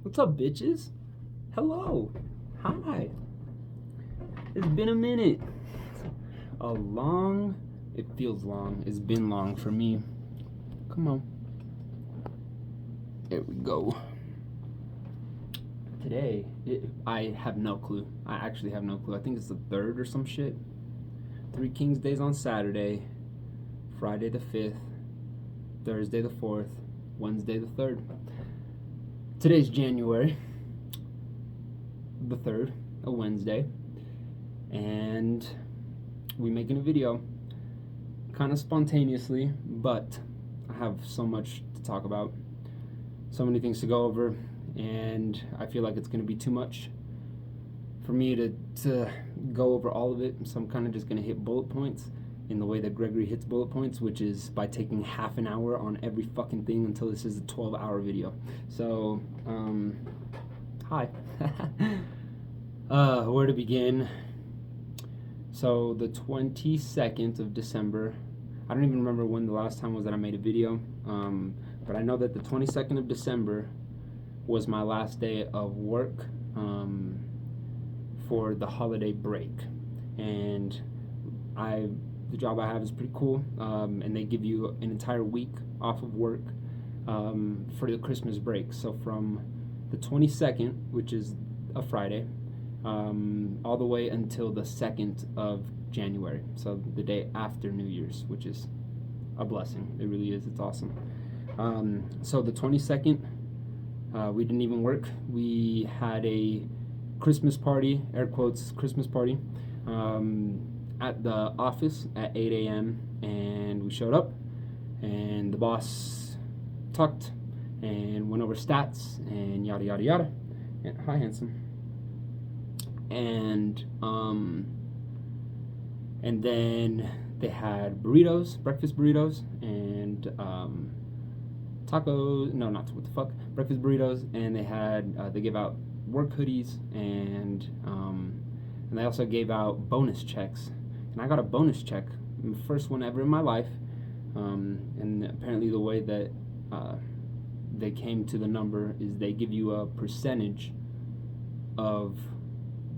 What's up, bitches? Hello. Hi. It's been a minute. It feels long. It's been long for me. Come on. There we go. Today, I have no clue. I actually have no clue. I think it's the 3rd or some shit. 3 Kings Days on Saturday, Friday the 5th, Thursday the 4th, Wednesday the 3rd. Today's January the 3rd, a Wednesday, and we're making a video kind of spontaneously, but I have so much to talk about, so many things to go over, and I feel like it's going to be too much for me to go over all of it, so I'm kind of just going to hit bullet points in the way that Gregory hits bullet points, which is by taking half an hour on every fucking thing until this is a 12-hour video. So, hi. Where to begin? So, the 22nd of December, I don't even remember when the last time was that I made a video, but I know that the 22nd of December was my last day of work for the holiday break, and the job I have is pretty cool, and they give you an entire week off of work for the Christmas break. So from the 22nd, which is a Friday, all the way until the 2nd of January, so the day after New Year's, which is a blessing. It really is. It's awesome. So the 22nd, we didn't even work. We had a Christmas party, air quotes, Christmas party, at the office at 8 a.m. and we showed up, and the boss talked and went over stats and yada yada yada. And hi, handsome. And then they had burritos, breakfast burritos, and tacos. No, not what the fuck. Breakfast burritos, and they had they gave out work hoodies, and they also gave out bonus checks. And I got a bonus check, the first one ever in my life. And apparently the way that they came to the number is they give you a percentage of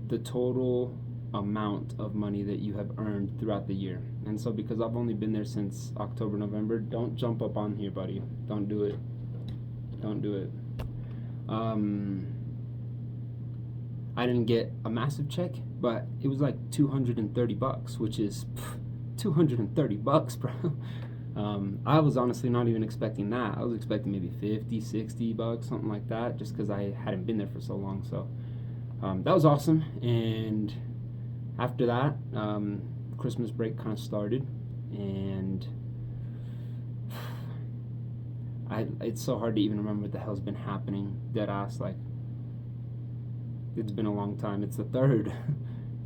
the total amount of money that you have earned throughout the year. And so because I've only been there since October, November, don't jump up on here, buddy. Don't do it. Don't do it. I didn't get a massive check, but it was like $230, which is $230, bro. I was honestly not even expecting that. I was expecting maybe $50, $60, something like that, just because I hadn't been there for so long. So that was awesome. And after that, Christmas break kind of started, and it's so hard to even remember what the hell's been happening. Dead ass, like, it's been a long time. It's the 3rd.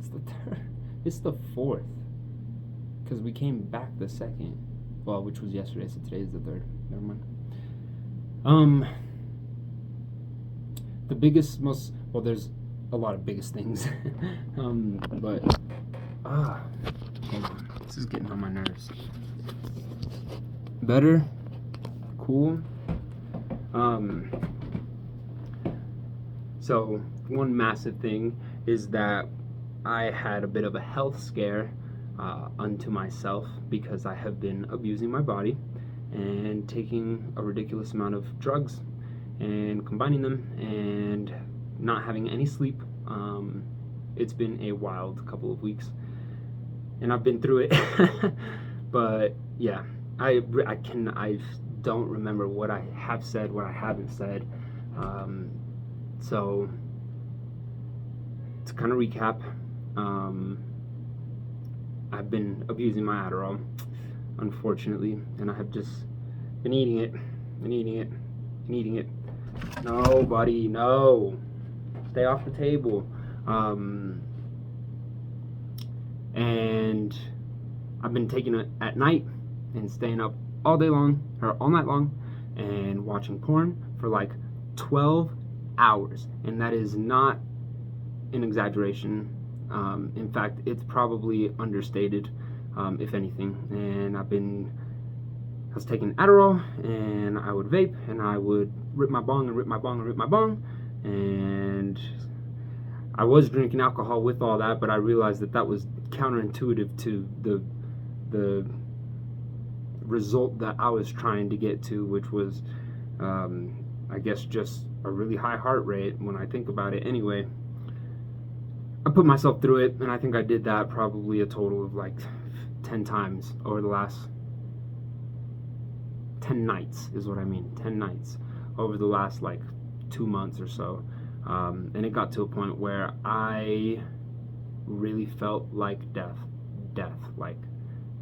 It's the 3rd. It's the 4th. Because we came back the 2nd. Well, which was yesterday, so today is the 3rd. Never mind. The biggest, well, there's a lot of biggest things. But, hold on. This is getting on my nerves. Better. Cool. So one massive thing is that I had a bit of a health scare unto myself, because I have been abusing my body and taking a ridiculous amount of drugs and combining them and not having any sleep. It's been a wild couple of weeks, and I've been through it. But yeah, I don't remember what I have said, what I haven't said. So to kind of recap, I've been abusing my Adderall, unfortunately, and I have just been eating it, and eating it, and eating it. No, buddy, no. Stay off the table. And I've been taking it at night and staying up all day long, or all night long, and watching porn for like 12 hours. And that is not an exaggeration. In fact, it's probably understated. if anything. And I was taking Adderall, and I would vape, and I would rip my bong and rip my bong and rip my bong, and I was drinking alcohol with all that, but I realized that was counterintuitive to the result that I was trying to get to, which was, I guess, just a really high heart rate when I think about it. Anyway, I put myself through it, and I think I did that probably a total of like 10 times over the last 10 nights is what I mean. 10 nights over the last like 2 months or so. And it got to a point where I really felt like death. Like,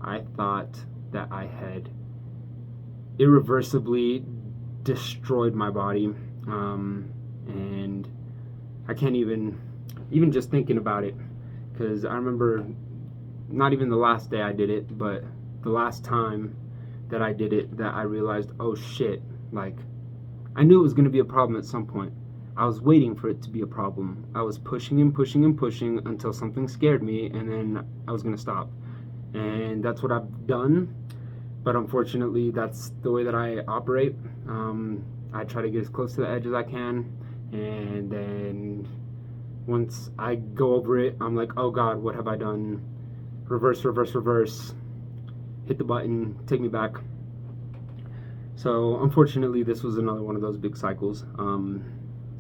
I thought that I had irreversibly destroyed my body. And I can't even just thinking about it, because I remember not even the last day I did it, but the last time that I did it, that I realized, oh shit, like, I knew it was going to be a problem at some point. I was waiting for it to be a problem. I was pushing and pushing and pushing until something scared me, and then I was going to stop. And that's what I've done, but unfortunately that's the way that I operate. I try to get as close to the edge as I can, and then once I go over it, I'm like, oh God, what have I done? Reverse, reverse, reverse. Hit the button, take me back. So unfortunately, this was another one of those big cycles.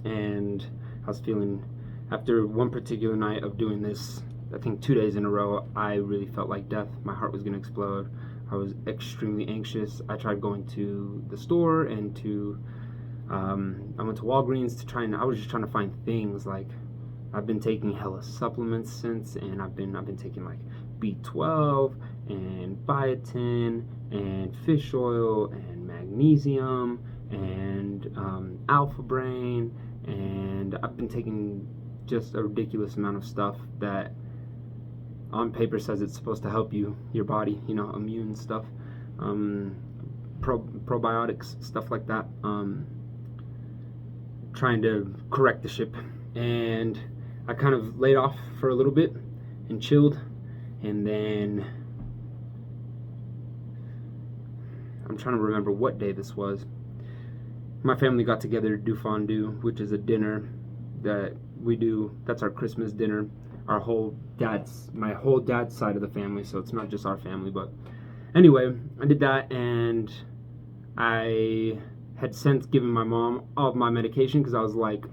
And I was feeling, after one particular night of doing this, I think 2 days in a row, I really felt like death. My heart was gonna explode. I was extremely anxious. I tried going to the store and I went to Walgreens to try, and I was just trying to find things. Like, I've been taking hella supplements since, and I've been taking like B12 and biotin and fish oil and magnesium and alpha brain, and I've been taking just a ridiculous amount of stuff that on paper says it's supposed to help your body, immune stuff, probiotics, stuff like that, trying to correct the ship. And I kind of laid off for a little bit and chilled, and then I'm trying to remember what day this was. My family got together to do fondue, which is a dinner that we do. That's our Christmas dinner. My whole dad's side of the family, so it's not just our family. But anyway, I did that, and I had since given my mom all of my medication, because I was like,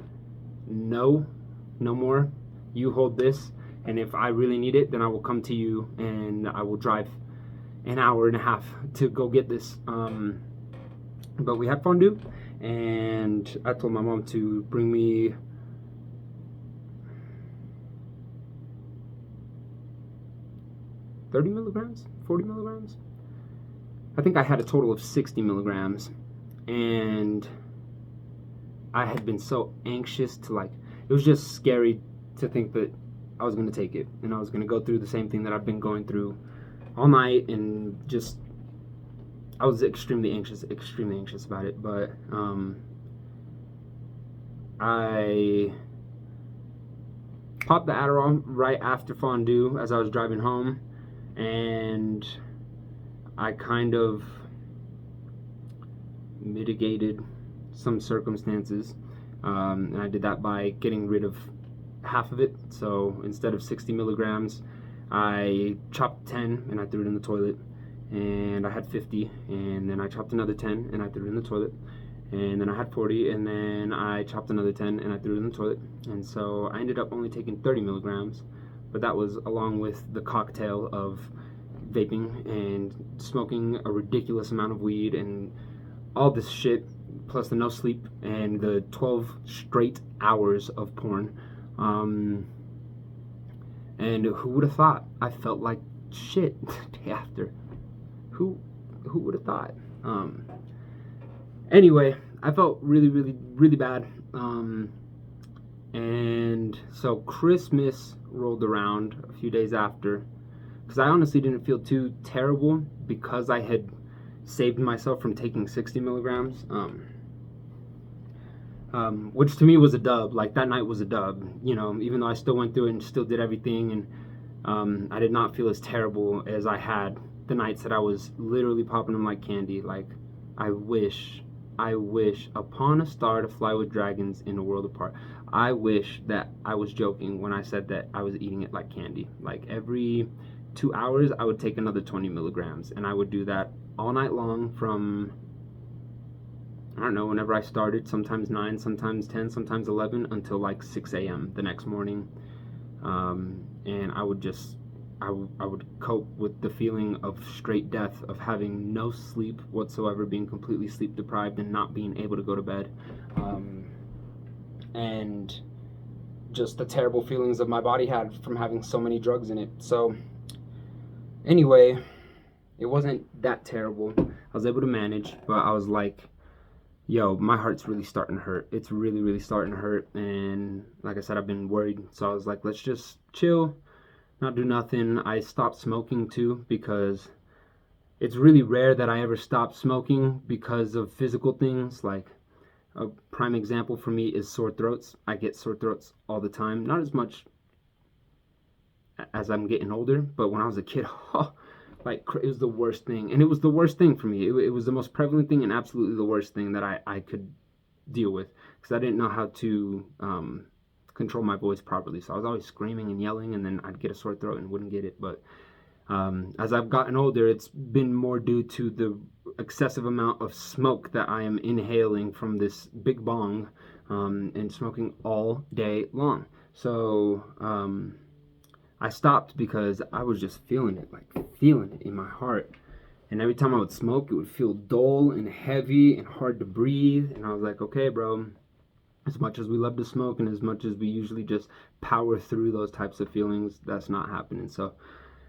no more. You hold this, and if I really need it, then I will come to you, and I will drive an hour and a half to go get this. But we had fondue, and I told my mom to bring me 30 milligrams, 40 milligrams. I think I had a total of 60 milligrams, and I had been so anxious to, like, it was just scary to think that I was going to take it, and I was going to go through the same thing that I've been going through all night, and just, I was extremely anxious about it. But I popped the Adderall right after fondue as I was driving home, and I kind of mitigated some circumstances, and I did that by getting rid of half of it. So instead of 60 milligrams, I chopped 10 and I threw it in the toilet, and I had 50, and then I chopped another 10 and I threw it in the toilet, and then I had 40, and then I chopped another 10 and I threw it in the toilet. And so I ended up only taking 30 milligrams, but that was along with the cocktail of vaping and smoking a ridiculous amount of weed and all this shit, plus the no sleep and the 12 straight hours of porn. And who would have thought I felt like shit the day after? Who would have thought? Anyway, I felt really bad. And so Christmas rolled around a few days after, because I honestly didn't feel too terrible because I had saved myself from taking 60 milligrams, which to me was a dub. Like, that night was a dub, even though I still went through it and still did everything, and I did not feel as terrible as I had the nights that I was literally popping them like candy. Like, I wish, upon a star to fly with dragons in a world apart. I wish that I was joking when I said that I was eating it like candy. Like, every 2 hours, I would take another 20 milligrams, and I would do that all night long from, I don't know, whenever I started, sometimes 9, sometimes 10, sometimes 11, until like 6 a.m. the next morning. And I would just, I would cope with the feeling of straight death, of having no sleep whatsoever, being completely sleep deprived and not being able to go to bed. And just the terrible feelings that my body had from having so many drugs in it. So, anyway, it wasn't that terrible. I was able to manage, but I was like, yo, my heart's really starting to hurt. It's really, really starting to hurt. And like I said, I've been worried. So I was like, let's just chill, not do nothing. I stopped smoking too, because it's really rare that I ever stop smoking because of physical things. Like, a prime example for me is sore throats. I get sore throats all the time. Not as much as I'm getting older, but when I was a kid, like, it was the worst thing. And it was the worst thing for me. It was the most prevalent thing and absolutely the worst thing that I could deal with, because I didn't know how to control my voice properly. So I was always screaming and yelling, and then I'd get a sore throat and wouldn't get it. But as I've gotten older, it's been more due to the excessive amount of smoke that I am inhaling from this big bong, and smoking all day long. So I stopped because I was just feeling it, like feeling it in my heart. And every time I would smoke, it would feel dull and heavy and hard to breathe. And I was like, okay, bro, as much as we love to smoke and as much as we usually just power through those types of feelings, that's not happening. So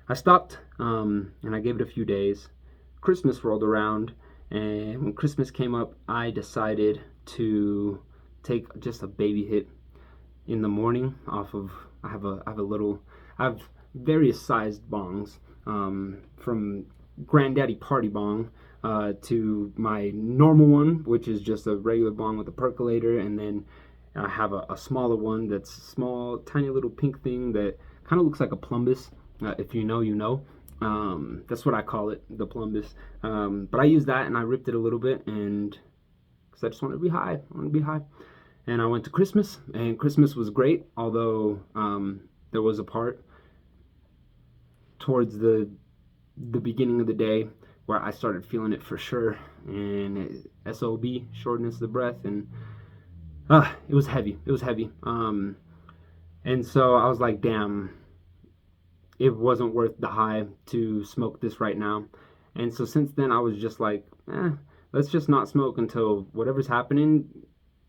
I stopped, and I gave it a few days. Christmas rolled around, and when Christmas came up, I decided to take just a baby hit in the morning off of, I have various sized bongs, from Granddaddy Party Bong to my normal one, which is just a regular bong with a percolator, and then I have a smaller one that's small, tiny little pink thing that kind of looks like a plumbus. If you know, you know. That's what I call it, the plumbus. But I used that and I ripped it a little bit, and because I just wanted to be high. And I went to Christmas, and Christmas was great, although there was a part towards the beginning of the day where I started feeling it for sure, and SOB, shortness of the breath, and it was heavy. And so I was like, damn, it wasn't worth the high to smoke this right now. And so since then, I was just like, let's just not smoke until whatever's happening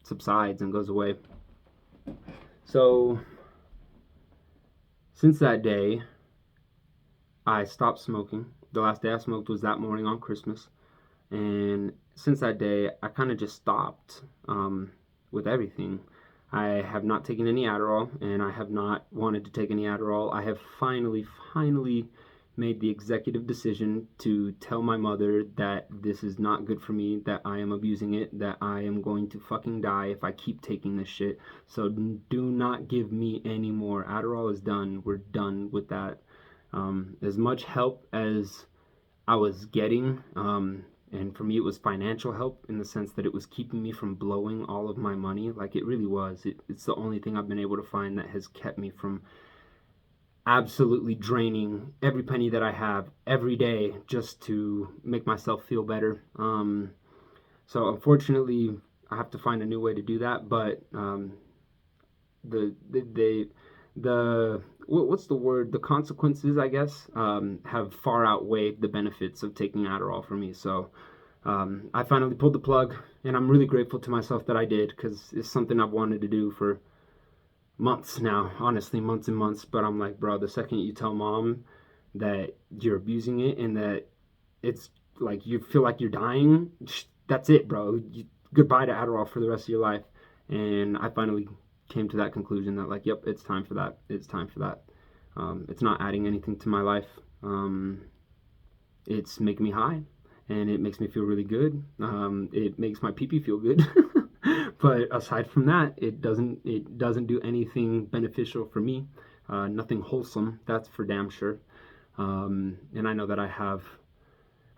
subsides and goes away. So since that day, I stopped smoking. The last day I smoked was that morning on Christmas. And since that day, I kind of just stopped with everything. I have not taken any Adderall, and I have not wanted to take any Adderall. I have finally made the executive decision to tell my mother that this is not good for me, that I am abusing it, that I am going to fucking die if I keep taking this shit. So do not give me any more. Adderall is done. We're done with that. As much help as I was getting, and for me it was financial help, in the sense that it was keeping me from blowing all of my money. Like, it really was. It's the only thing I've been able to find that has kept me from absolutely draining every penny that I have every day just to make myself feel better. So unfortunately, I have to find a new way to do that. But what's the word? The consequences, I guess, have far outweighed the benefits of taking Adderall for me. So I finally pulled the plug, and I'm really grateful to myself that I did, because it's something I've wanted to do for months now, honestly, months and months. But I'm like, bro, the second you tell mom that you're abusing it and that it's like you feel like you're dying, that's it, bro. Goodbye to Adderall for the rest of your life. And I finally came to that conclusion that, like, yep, it's time for that. It's not adding anything to my life. It's making me high, and it makes me feel really good. It makes my pee-pee feel good. But aside from that, it doesn't do anything beneficial for me. Nothing wholesome, that's for damn sure. And I know that I have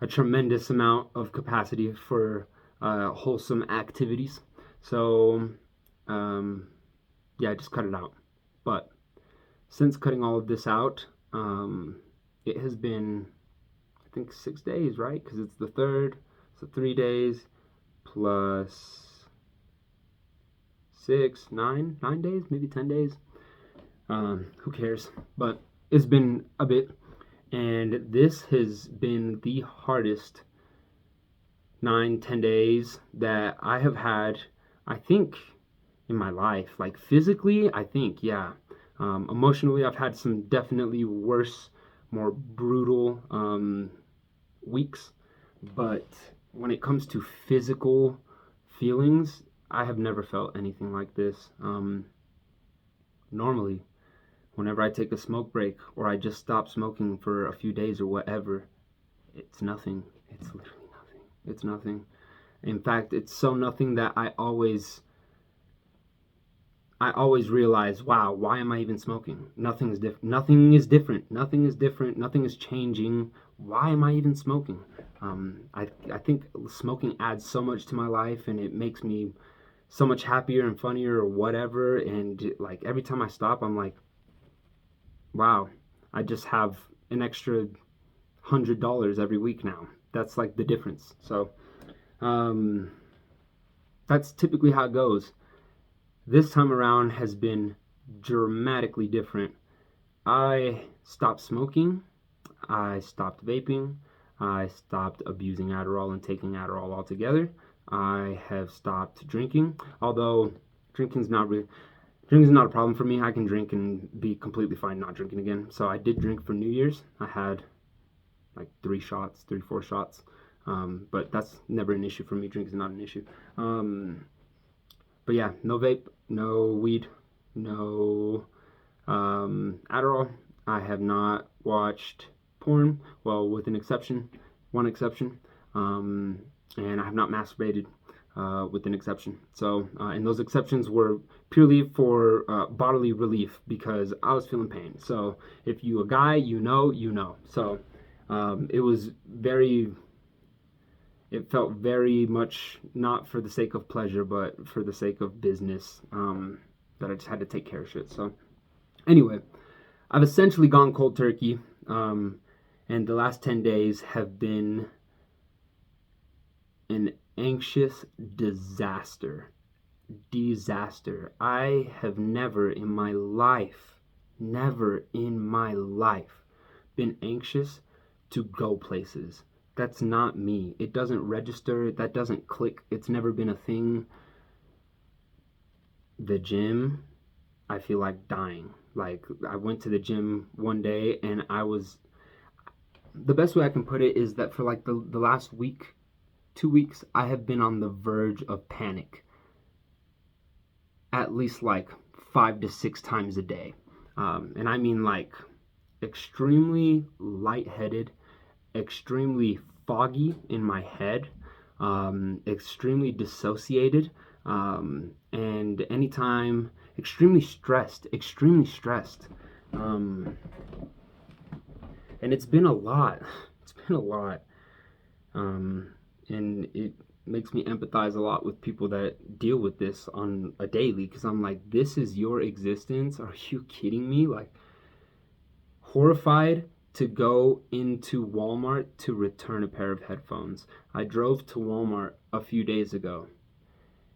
a tremendous amount of capacity for wholesome activities. So, yeah, I just cut it out. But since cutting all of this out, it has been, I think, 6 days, right? Because it's the third, so 3 days plus 9 days, maybe 10 days. Who cares? But it's been a bit, and this has been the hardest 9-10 days that I have had, I think, in my life. Like physically, I think, yeah. Emotionally, I've had some definitely worse, more brutal weeks. But when it comes to physical feelings, I have never felt anything like this. Normally, whenever I take a smoke break or I just stop smoking for a few days or whatever, it's nothing. It's literally nothing. It's nothing. In fact, it's so nothing that I always realize, wow, why am I even smoking? Nothing is different. Nothing is different. Nothing is different. Nothing is changing. Why am I even smoking? I think smoking adds so much to my life, and it makes me so much happier and funnier or whatever. And like every time I stop, I'm like, wow, I just have an extra $100 every week now. That's like the difference. So that's typically how it goes. This time around has been dramatically different. I stopped smoking, I stopped vaping, I stopped abusing Adderall and taking Adderall altogether. I have stopped drinking, although drinking's not a problem for me. I can drink and be completely fine not drinking again. So I did drink for New Year's. I had like 4 shots. But that's never an issue for me. Drink is not an issue. But yeah, no vape, no weed, no Adderall. I have not watched porn, well, with one exception, and I have not masturbated, with an exception. So, and those exceptions were purely for bodily relief because I was feeling pain. So, if you a guy, you know, you know. So, it felt very much not for the sake of pleasure, but for the sake of business, that I just had to take care of shit. So, anyway, I've essentially gone cold turkey, and the last 10 days have been an anxious disaster. I have never in my life, been anxious to go places. That's not me. It doesn't register. That doesn't click. It's never been a thing. The gym, I feel like dying. Like, I went to the gym one day and the best way I can put it is that for like the last week, 2 weeks, I have been on the verge of panic. At least like 5 to 6 times a day. And I mean like extremely lightheaded, extremely foggy in my head, extremely dissociated, and anytime extremely stressed, and it's been a lot. And it makes me empathize a lot with people that deal with this on a daily, because I'm like, this is your existence? Are you kidding me? Like, horrified to go into Walmart to return a pair of headphones. I drove to Walmart a few days ago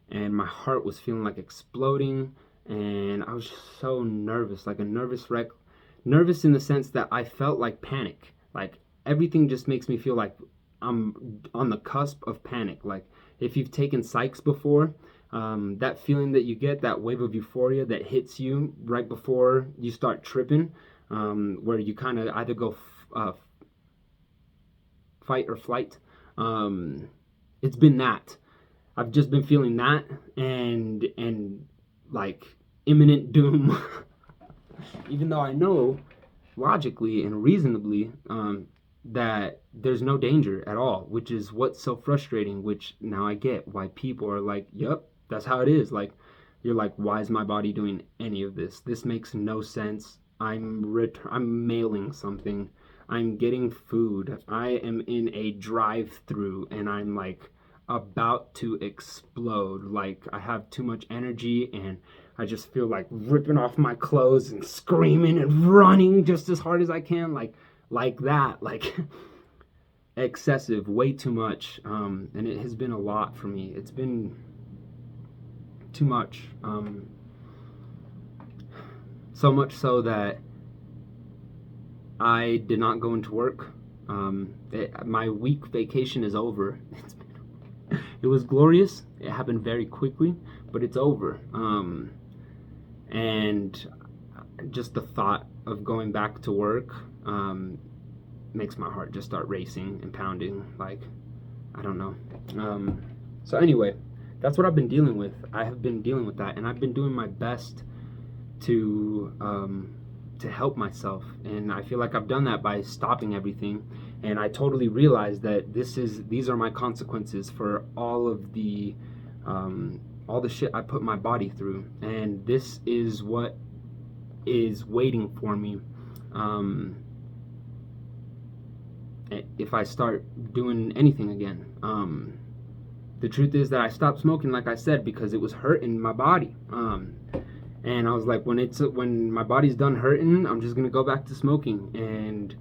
and my heart was feeling like exploding, and I was just so nervous, like a nervous wreck. Nervous in the sense that I felt like panic. Like, everything just makes me feel like I'm on the cusp of panic. Like, if you've taken psychs before, that feeling that you get, that wave of euphoria that hits you right before you start tripping, where you kind of either go fight or flight. It's been that. I've just been feeling that, and like imminent doom. Even though I know logically and reasonably, that there's no danger at all, which is what's so frustrating, which now I get why people are like, yep, that's how it is. Like, you're like, why is my body doing any of this? This makes no sense. I'm mailing something, I'm getting food, I am in a drive-through, and I'm like about to explode. Like I have too much energy, and I just feel like ripping off my clothes and screaming and running just as hard as I can, like that, like excessive, way too much. And it has been a lot for me. It's been too much. So much so that I did not go into work. My week vacation is over. It was glorious. It happened very quickly, but it's over. And just the thought of going back to work makes my heart just start racing and pounding. Like, I don't know. So anyway, that's what I've been dealing with. I have been dealing with that, and I've been doing my best to help myself, and I feel like I've done that by stopping everything. And I totally realize that these are my consequences for all the shit I put my body through, and this is what is waiting for me if I start doing anything again. The truth is that I stopped smoking, like I said, because it was hurting my body. And I was like, when my body's done hurting, I'm just gonna go back to smoking. And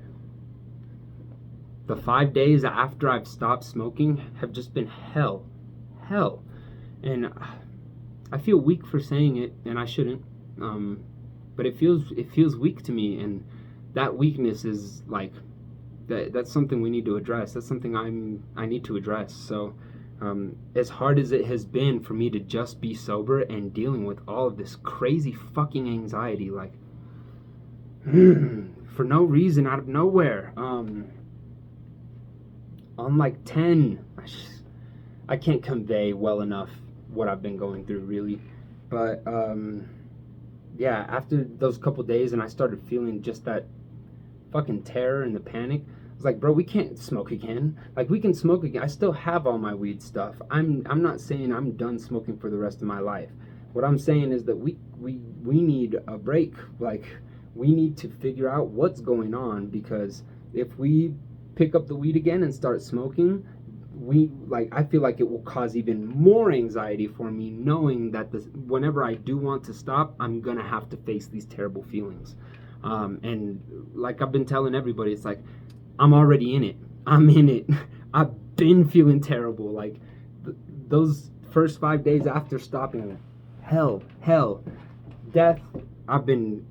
the 5 days after I've stopped smoking have just been hell. And I feel weak for saying it, and I shouldn't. But it feels weak to me, and that weakness is like that's something we need to address. That's something I need to address. So as hard as it has been for me to just be sober and dealing with all of this crazy fucking anxiety, like for no reason, out of nowhere, on like 10, I can't convey well enough what I've been going through, really. But yeah, after those couple days, and I started feeling just that fucking terror and the panic. I was like, bro, we can't smoke again. Like, we can smoke again. I still have all my weed stuff. I'm not saying I'm done smoking for the rest of my life. What I'm saying is that we need a break. Like, we need to figure out what's going on, because if we pick up the weed again and start smoking, I feel like it will cause even more anxiety for me, knowing that whenever I do want to stop, I'm gonna have to face these terrible feelings. And like I've been telling everybody, it's like, I'm already in it. I'm in it. I've been feeling terrible. Like those first 5 days after stopping, hell, death. I've been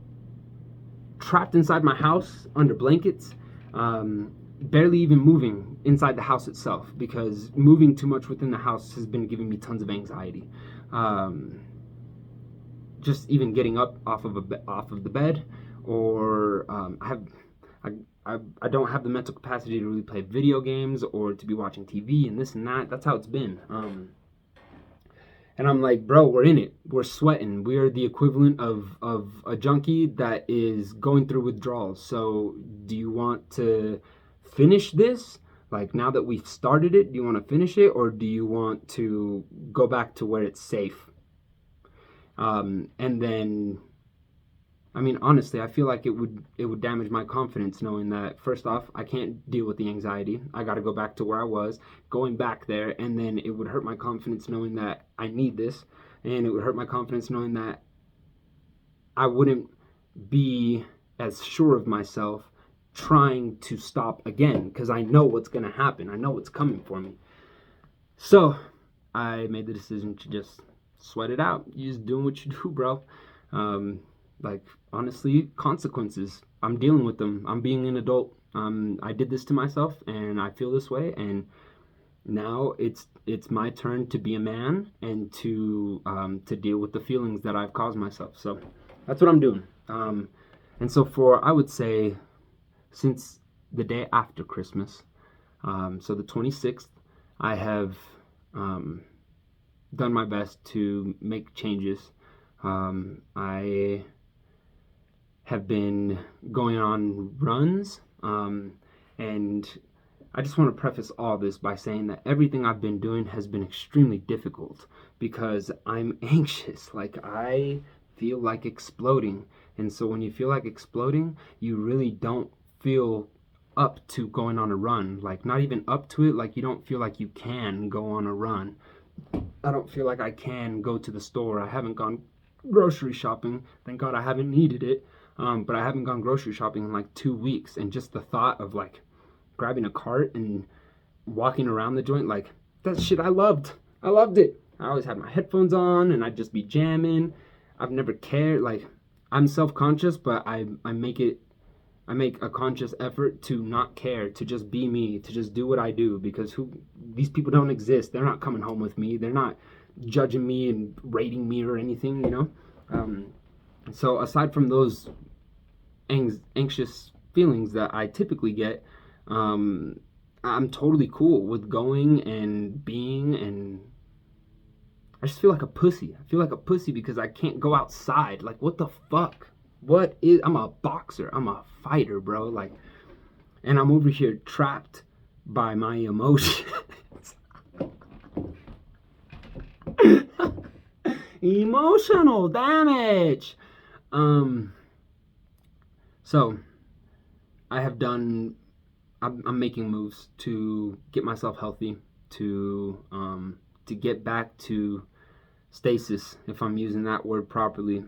trapped inside my house under blankets, barely even moving inside the house itself, because moving too much within the house has been giving me tons of anxiety. Just even getting up off of the bed, or I don't have the mental capacity to really play video games or to be watching TV and this and that. That's how it's been. And I'm like, bro, we're in it. We're sweating. We're the equivalent of a junkie that is going through withdrawals. So do you want to finish this? Like, now that we've started it, do you want to finish it, or do you want to go back to where it's safe? And then, I mean, honestly, I feel like it would damage my confidence knowing that, first off, I can't deal with the anxiety. I got to go back to where I was, going back there, and then it would hurt my confidence knowing that I need this, and it would hurt my confidence knowing that I wouldn't be as sure of myself trying to stop again, because I know what's going to happen. I know what's coming for me. So I made the decision to just sweat it out. You're just doing what you do, bro. Like, honestly, consequences, I'm dealing with them. I'm being an adult. I did this to myself, and I feel this way, and now it's my turn to be a man and to deal with the feelings that I've caused myself. So that's what I'm doing. And so I would say, since the day after Christmas, so the 26th, I have done my best to make changes. I have been going on runs, and I just want to preface all this by saying that everything I've been doing has been extremely difficult, because I'm anxious. Like, I feel like exploding. And so when you feel like exploding, you really don't feel up to going on a run. Like, not even up to it, like you don't feel like you can go on a run. I don't feel like I can go to the store. I haven't gone grocery shopping. Thank God I haven't needed it. But I haven't gone grocery shopping in like 2 weeks. And just the thought of like grabbing a cart and walking around the joint, like, that shit I loved. I loved it. I always had my headphones on and I'd just be jamming. I've never cared. Like, I'm self-conscious, but I make a conscious effort to not care, to just be me, to just do what I do, because these people don't exist. They're not coming home with me. They're not judging me and rating me or anything, you know? So aside from those anxious feelings that I typically get, I'm totally cool with going and being, and I just feel like a pussy. I feel like a pussy because I can't go outside. Like, what the fuck? I'm a boxer. I'm a fighter, bro. Like, and I'm over here trapped by my emotions. Emotional damage. So I'm making moves to get myself healthy, to get back to stasis, if I'm using that word properly.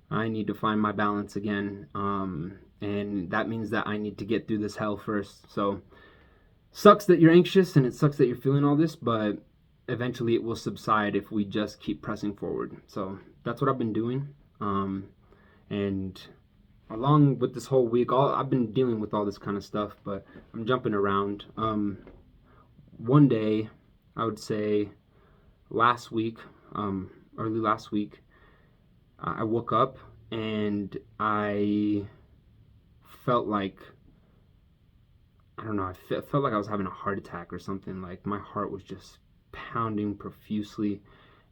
I need to find my balance again, and that means that I need to get through this hell first. So, sucks that you're anxious, and it sucks that you're feeling all this, but eventually it will subside if we just keep pressing forward. So that's what I've been doing, and along with this whole week, I've been dealing with all this kind of stuff, but I'm jumping around. One day, I would say last week, early last week, I woke up and I felt like, I don't know, I felt like I was having a heart attack or something. Like, my heart was just pounding profusely,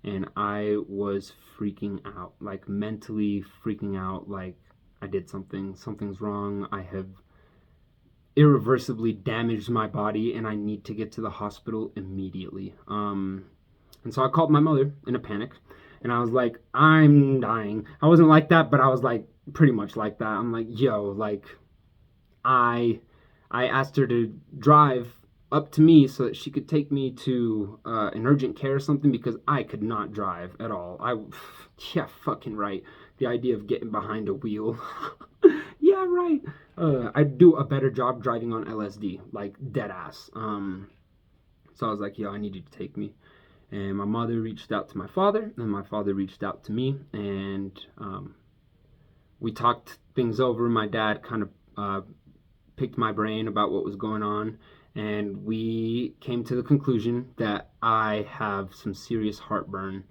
and I was freaking out, like mentally freaking out, like I did something's wrong. I have irreversibly damaged my body and I need to get to the hospital immediately. And so I called my mother in a panic, and I was like, I'm dying. I wasn't like that, but I was like pretty much like that. I'm like, yo, like, I asked her to drive up to me so that she could take me to an urgent care or something, because I could not drive at all. Yeah, fucking right. The idea of getting behind a wheel. Yeah, right. I'd do a better job driving on LSD, like dead ass. So I was like, yo, I need you to take me. And my mother reached out to my father, and my father reached out to me, and we talked things over. My dad kind of picked my brain about what was going on, and we came to the conclusion that I have some serious heartburn,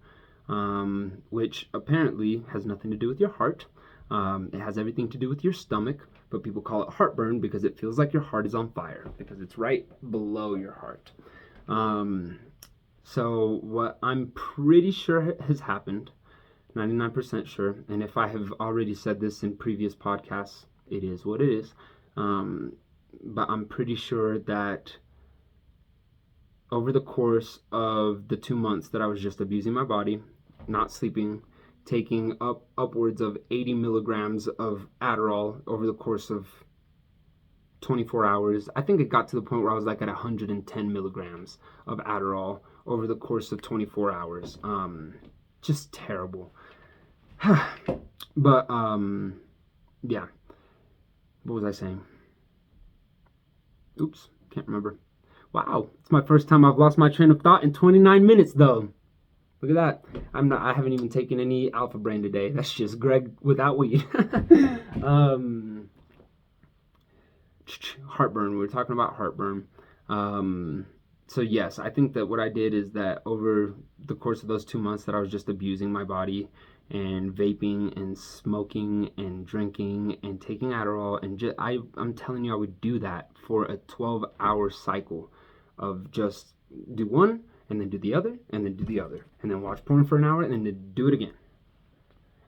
which apparently has nothing to do with your heart. It has everything to do with your stomach, but people call it heartburn because it feels like your heart is on fire, because it's right below your heart. So what I'm pretty sure has happened, 99% sure, and if I have already said this in previous podcasts, it is what it is. But I'm pretty sure that over the course of the 2 months that I was just abusing my body, not sleeping, taking upwards of 80 milligrams of Adderall over the course of 24 hours. I think it got to the point where I was like at 110 milligrams of Adderall over the course of 24 hours. Just terrible. But, yeah. What was I saying? Oops, can't remember. Wow, it's my first time I've lost my train of thought in 29 minutes, though. Look at that. I haven't even taken any Alpha Brain today. That's just Greg without weed. Heartburn. We were talking about heartburn. So yes, I think that what I did is that over the course of those 2 months that I was just abusing my body and vaping and smoking and drinking and taking Adderall, and I'm telling you, I would do that for a 12-hour cycle of just do one and then do the other and then do the other and then watch porn for an hour and then do it again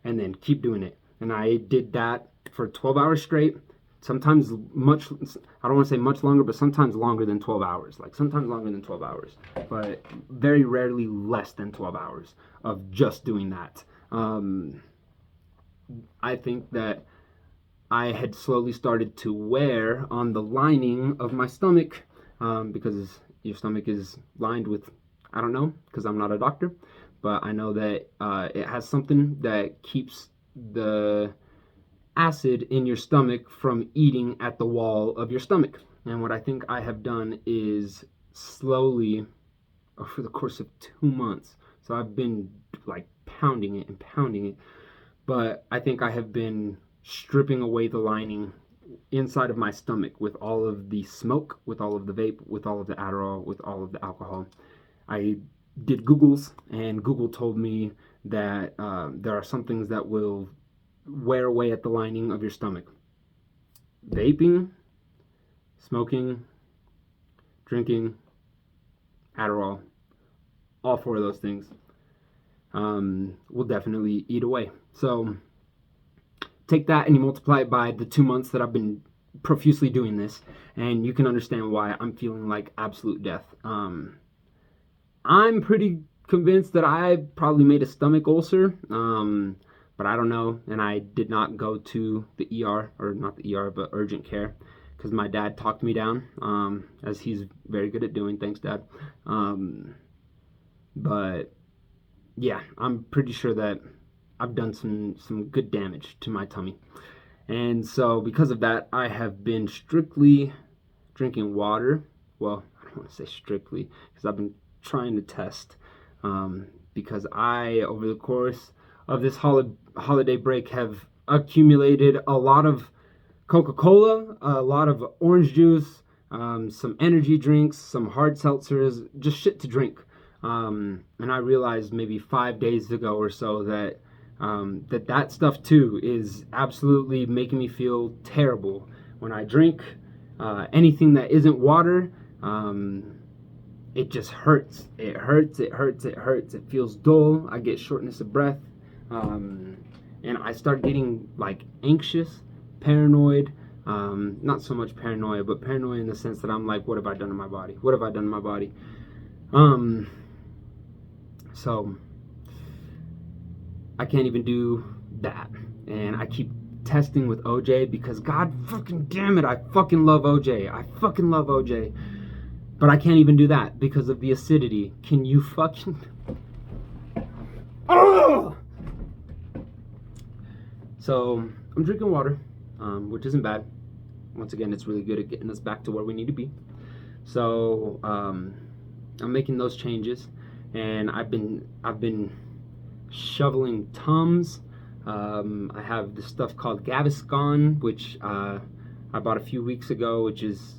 and then keep doing it. And I did that for 12 hours straight. Sometimes I don't want to say much longer, but sometimes longer than 12 hours. Like sometimes longer than 12 hours, but very rarely less than 12 hours of just doing that. I think that I had slowly started to wear on the lining of my stomach, because your stomach is lined with, I don't know, because I'm not a doctor, but I know that it has something that keeps the acid in your stomach from eating at the wall of your stomach. And what I think I have done is slowly, over the course of 2 months, so I've been like pounding it and pounding it, but I think I have been stripping away the lining inside of my stomach with all of the smoke, with all of the vape, with all of the Adderall, with all of the alcohol. I did Googles, and Google told me that there are some things that will wear away at the lining of your stomach: vaping, smoking, drinking, Adderall. All four of those things will definitely eat away. So take that and you multiply it by the 2 months that I've been profusely doing this, and you can understand why I'm feeling like absolute death. I'm pretty convinced that I probably made a stomach ulcer, but I don't know. And I did not go to the ER, or not the ER, but urgent care, because my dad talked me down, as he's very good at doing. Thanks, Dad. But yeah, I'm pretty sure that I've done some good damage to my tummy. And so because of that, I have been strictly drinking water. Well, I don't want to say strictly, because I've been trying to test, because I, over the course of this holiday break, have accumulated a lot of Coca-Cola, a lot of orange juice, some energy drinks, some hard seltzers, just shit to drink. And I realized maybe 5 days ago or so that that stuff too is absolutely making me feel terrible. When I drink anything that isn't water, it just hurts. It hurts. It feels dull. I get shortness of breath, and I start getting like anxious, paranoid. Not so much paranoia, but paranoia in the sense that I'm like, what have I done to my body? What have I done to my body? So I can't even do that. And I keep testing with OJ because God fucking damn it, I fucking love OJ. I fucking love OJ. But I can't even do that because of the acidity. Can you fucking... Oh! So I'm drinking water, which isn't bad. Once again, it's really good at getting us back to where we need to be. So I'm making those changes, and I've been shoveling Tums. I have this stuff called Gaviscon, which I bought a few weeks ago, which is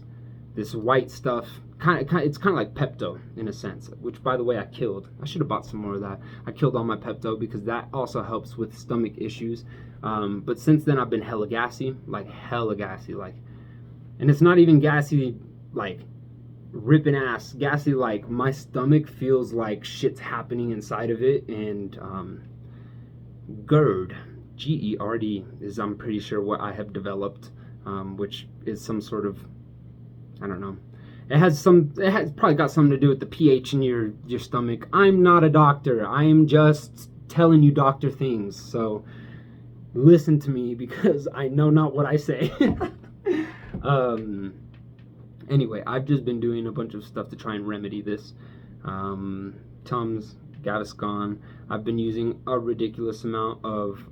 this white stuff. It's kind of like Pepto in a sense, which, by the way, I killed. I should have bought some more of that. I killed all my Pepto because that also helps with stomach issues. But since then, I've been hella gassy, like, and it's not even gassy like ripping ass, gassy like my stomach feels like shit's happening inside of it. And GERD, GERD, is, I'm pretty sure, what I have developed, which is some sort of, I don't know. It has probably got something to do with the pH in your stomach. I'm not a doctor. I am just telling you doctor things. So listen to me, because I know not what I say. Anyway, I've just been doing a bunch of stuff to try and remedy this. Tums, Gaviscon. I've been using a ridiculous amount of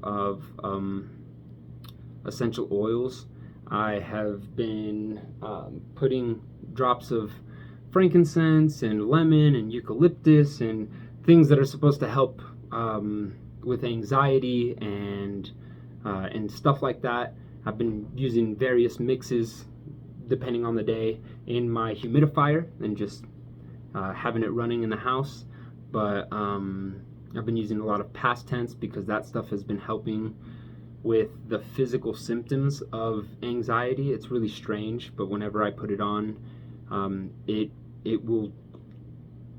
essential oils. I have been putting drops of frankincense and lemon and eucalyptus and things that are supposed to help with anxiety and stuff like that. I've been using various mixes depending on the day in my humidifier and just having it running in the house. But I've been using a lot of past tense because that stuff has been helping with the physical symptoms of anxiety. It's really strange, but whenever I put it on, it will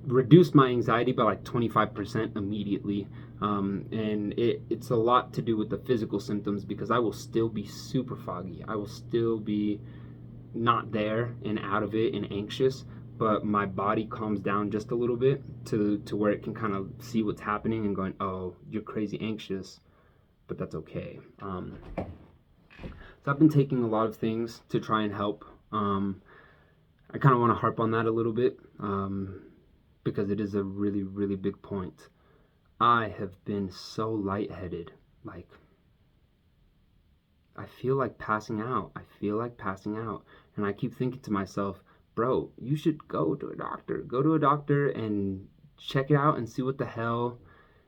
reduce my anxiety by like 25% immediately. And it's a lot to do with the physical symptoms, because I will still be super foggy. I will still be not there and out of it and anxious, but my body calms down just a little bit to where it can kind of see what's happening and going, oh, you're crazy anxious. but that's okay. So I've been taking a lot of things to try and help. I kind of want to harp on that a little bit because it is a really, really big point. I have been so lightheaded. Like, I feel like passing out. And I keep thinking to myself, bro, you should go to a doctor. Go to a doctor and check it out and see what the hell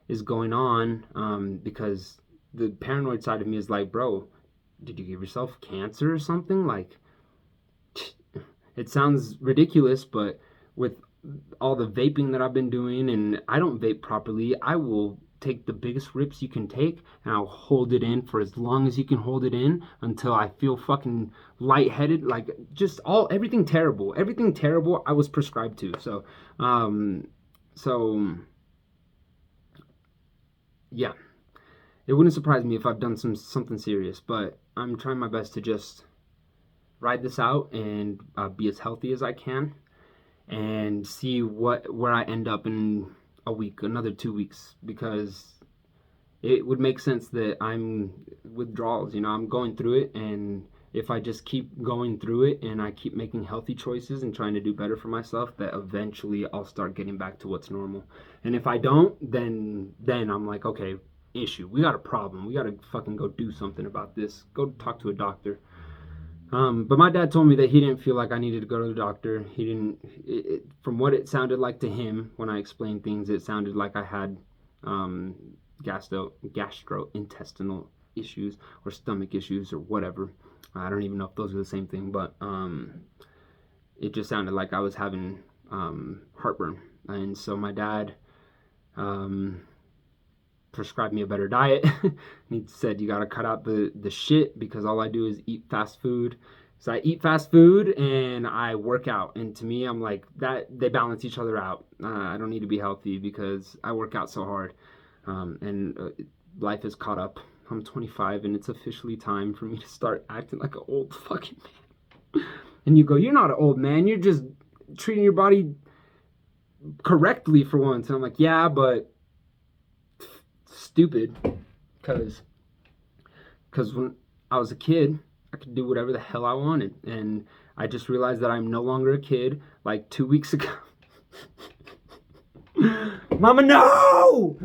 is going on. Because the paranoid side of me is like, bro, did you give yourself cancer or something? Like, it sounds ridiculous, but with all the vaping that I've been doing, and I don't vape properly, I will take the biggest rips you can take and I'll hold it in for as long as you can hold it in until I feel fucking lightheaded. Like, just everything terrible I was prescribed to. So yeah, it wouldn't surprise me if I've done something serious, but I'm trying my best to just ride this out and be as healthy as I can and see where I end up in a week, another 2 weeks, because it would make sense that I'm withdrawals. I'm going through it, and if I just keep going through it and I keep making healthy choices and trying to do better for myself, that eventually I'll start getting back to what's normal. And if I don't, then I'm like, okay, issue. We got a problem. We got to fucking go do something about this. Go talk to a doctor. But my dad told me that he didn't feel like I needed to go to the doctor. He didn't. From what it sounded like to him when I explained things, it sounded like I had gastrointestinal issues or stomach issues or whatever. I don't even know if those are the same thing, but it just sounded like I was having heartburn. And so my dad prescribed me a better diet. He said, you got to cut out the shit, because all I do is eat fast food. So I eat fast food and I work out, and to me, I'm like, that they balance each other out. I don't need to be healthy because I work out so hard, and life has caught up. I'm 25 and it's officially time for me to start acting like an old fucking man. And you go, you're not an old man, you're just treating your body correctly for once. And I'm like, yeah, but stupid, because when I was a kid, I could do whatever the hell I wanted, and I just realized that I'm no longer a kid. Like 2 weeks ago. Mama, no!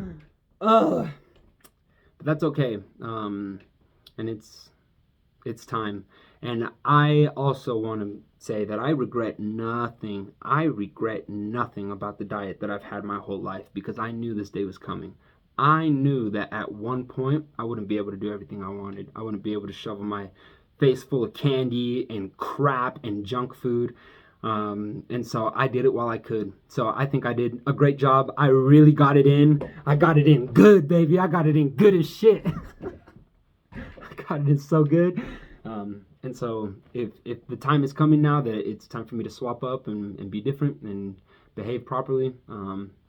But that's okay. And it's time. And I also want to say that I regret nothing. About the diet that I've had my whole life, because I knew this day was coming. I knew that at one point I wouldn't be able to do everything I wanted. I wouldn't be able to shovel my face full of candy and crap and junk food. And so I did it while I could. So I think I did a great job. I really got it in. I got it in good, baby. I got it in good as shit. I got it in so good. And so if the time is coming now that it's time for me to swap up and be different and behave properly,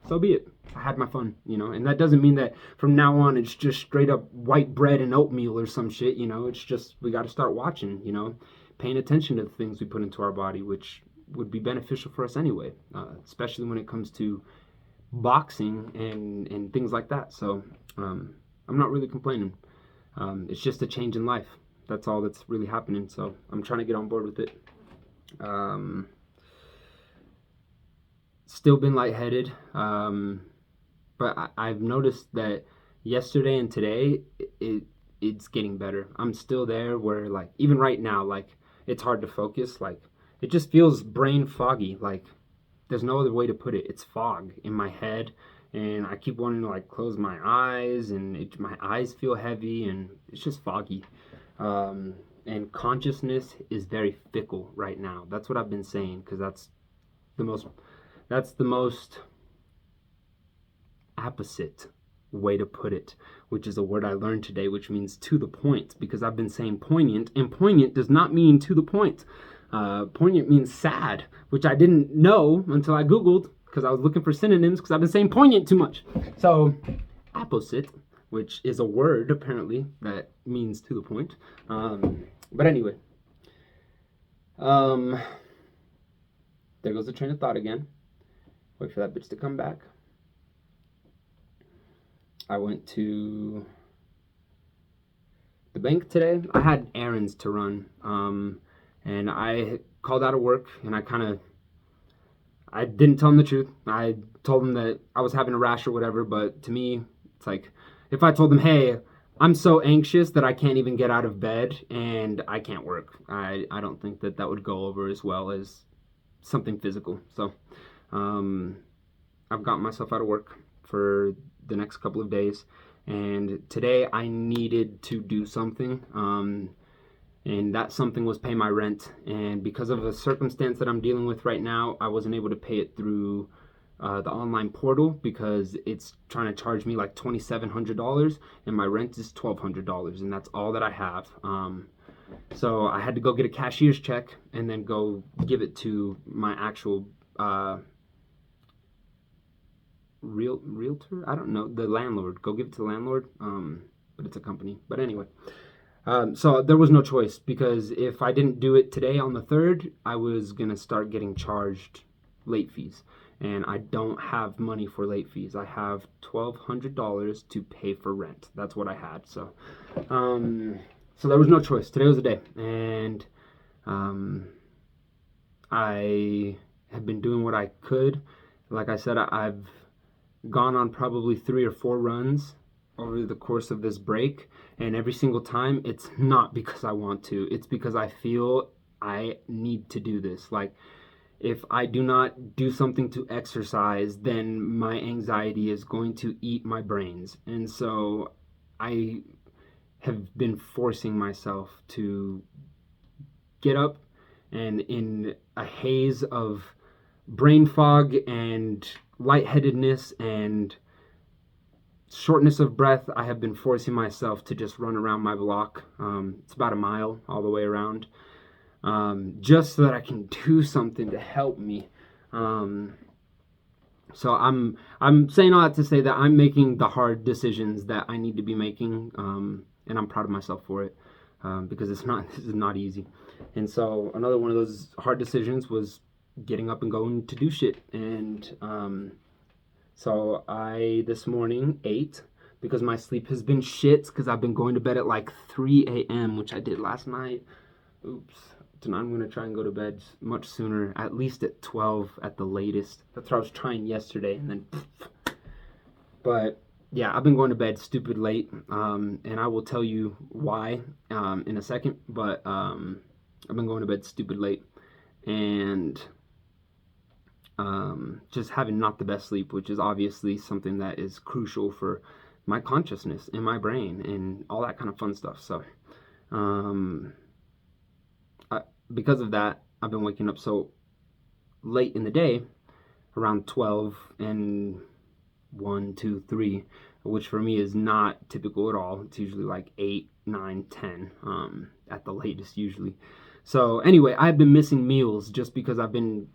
so be it. I had my fun, and that doesn't mean that from now on it's just straight up white bread and oatmeal or some shit, it's just, we got to start watching, paying attention to the things we put into our body, which would be beneficial for us anyway, especially when it comes to boxing and things like that. So I'm not really complaining. It's just a change in life. That's all that's really happening. So I'm trying to get on board with it. Still been lightheaded, but I've noticed that yesterday and today it's getting better. I'm still there where, like, even right now, like, it's hard to focus. Like, it just feels brain foggy. Like, there's no other way to put it. It's fog in my head, and I keep wanting to, like, close my eyes, and my eyes feel heavy, and it's just foggy. And consciousness is very fickle right now. That's what I've been saying, because that's the most opposite way to put it, which is a word I learned today, which means to the point, because I've been saying poignant, and poignant does not mean to the point. Poignant means sad, which I didn't know until I Googled, because I was looking for synonyms, because I've been saying poignant too much. So, opposite, which is a word, apparently, that means to the point. But anyway. There goes the train of thought again. Wait for that bitch to come back. I went to the bank today. I had errands to run, and I called out of work, and I didn't tell them the truth. I told them that I was having a rash or whatever, but to me, it's like, if I told them, hey, I'm so anxious that I can't even get out of bed and I can't work, I don't think that would go over as well as something physical. So I've got myself out of work for the next couple of days, and today I needed to do something, and that something was pay my rent. And because of a circumstance that I'm dealing with right now, I wasn't able to pay it through the online portal because it's trying to charge me like $2,700, and my rent is $1,200, and that's all that I have. So I had to go get a cashier's check and then go give it to my actual realtor. I don't know, the landlord. Go give it to the landlord. But it's a company. But anyway, so there was no choice, because if I didn't do it today on the 3rd, I was gonna start getting charged late fees, and I don't have money for late fees. I have $1,200 to pay for rent. That's what I had. So there was no choice. Today was the day, and I have been doing what I could. Like I said, I've gone on probably 3 or 4 runs over the course of this break, and every single time it's not because I want to, it's because I feel I need to do this. Like, if I do not do something to exercise, then my anxiety is going to eat my brains. And so I have been forcing myself to get up, and in a haze of brain fog and lightheadedness and shortness of breath, I have been forcing myself to just run around my block. It's about a mile all the way around, just so that I can do something to help me. So I'm saying all that to say that I'm making the hard decisions that I need to be making, and I'm proud of myself for it, because this is not easy. And so another one of those hard decisions was getting up and going to do shit. And so I this morning ate, because my sleep has been shit, because I've been going to bed at like 3 a.m., which I did last night. Oops. Tonight I'm going to try and go to bed much sooner, at least at 12 at the latest. That's what I was trying yesterday, and then but yeah, I've been going to bed stupid late, and I will tell you why in a second. But I've been going to bed stupid late, and just having not the best sleep, which is obviously something that is crucial for my consciousness and my brain and all that kind of fun stuff. So because of that, I've been waking up so late in the day, around 12 and 1, 2, 3, which for me is not typical at all. It's usually like 8, 9, 10 at the latest usually. So anyway, I've been missing meals just because I've been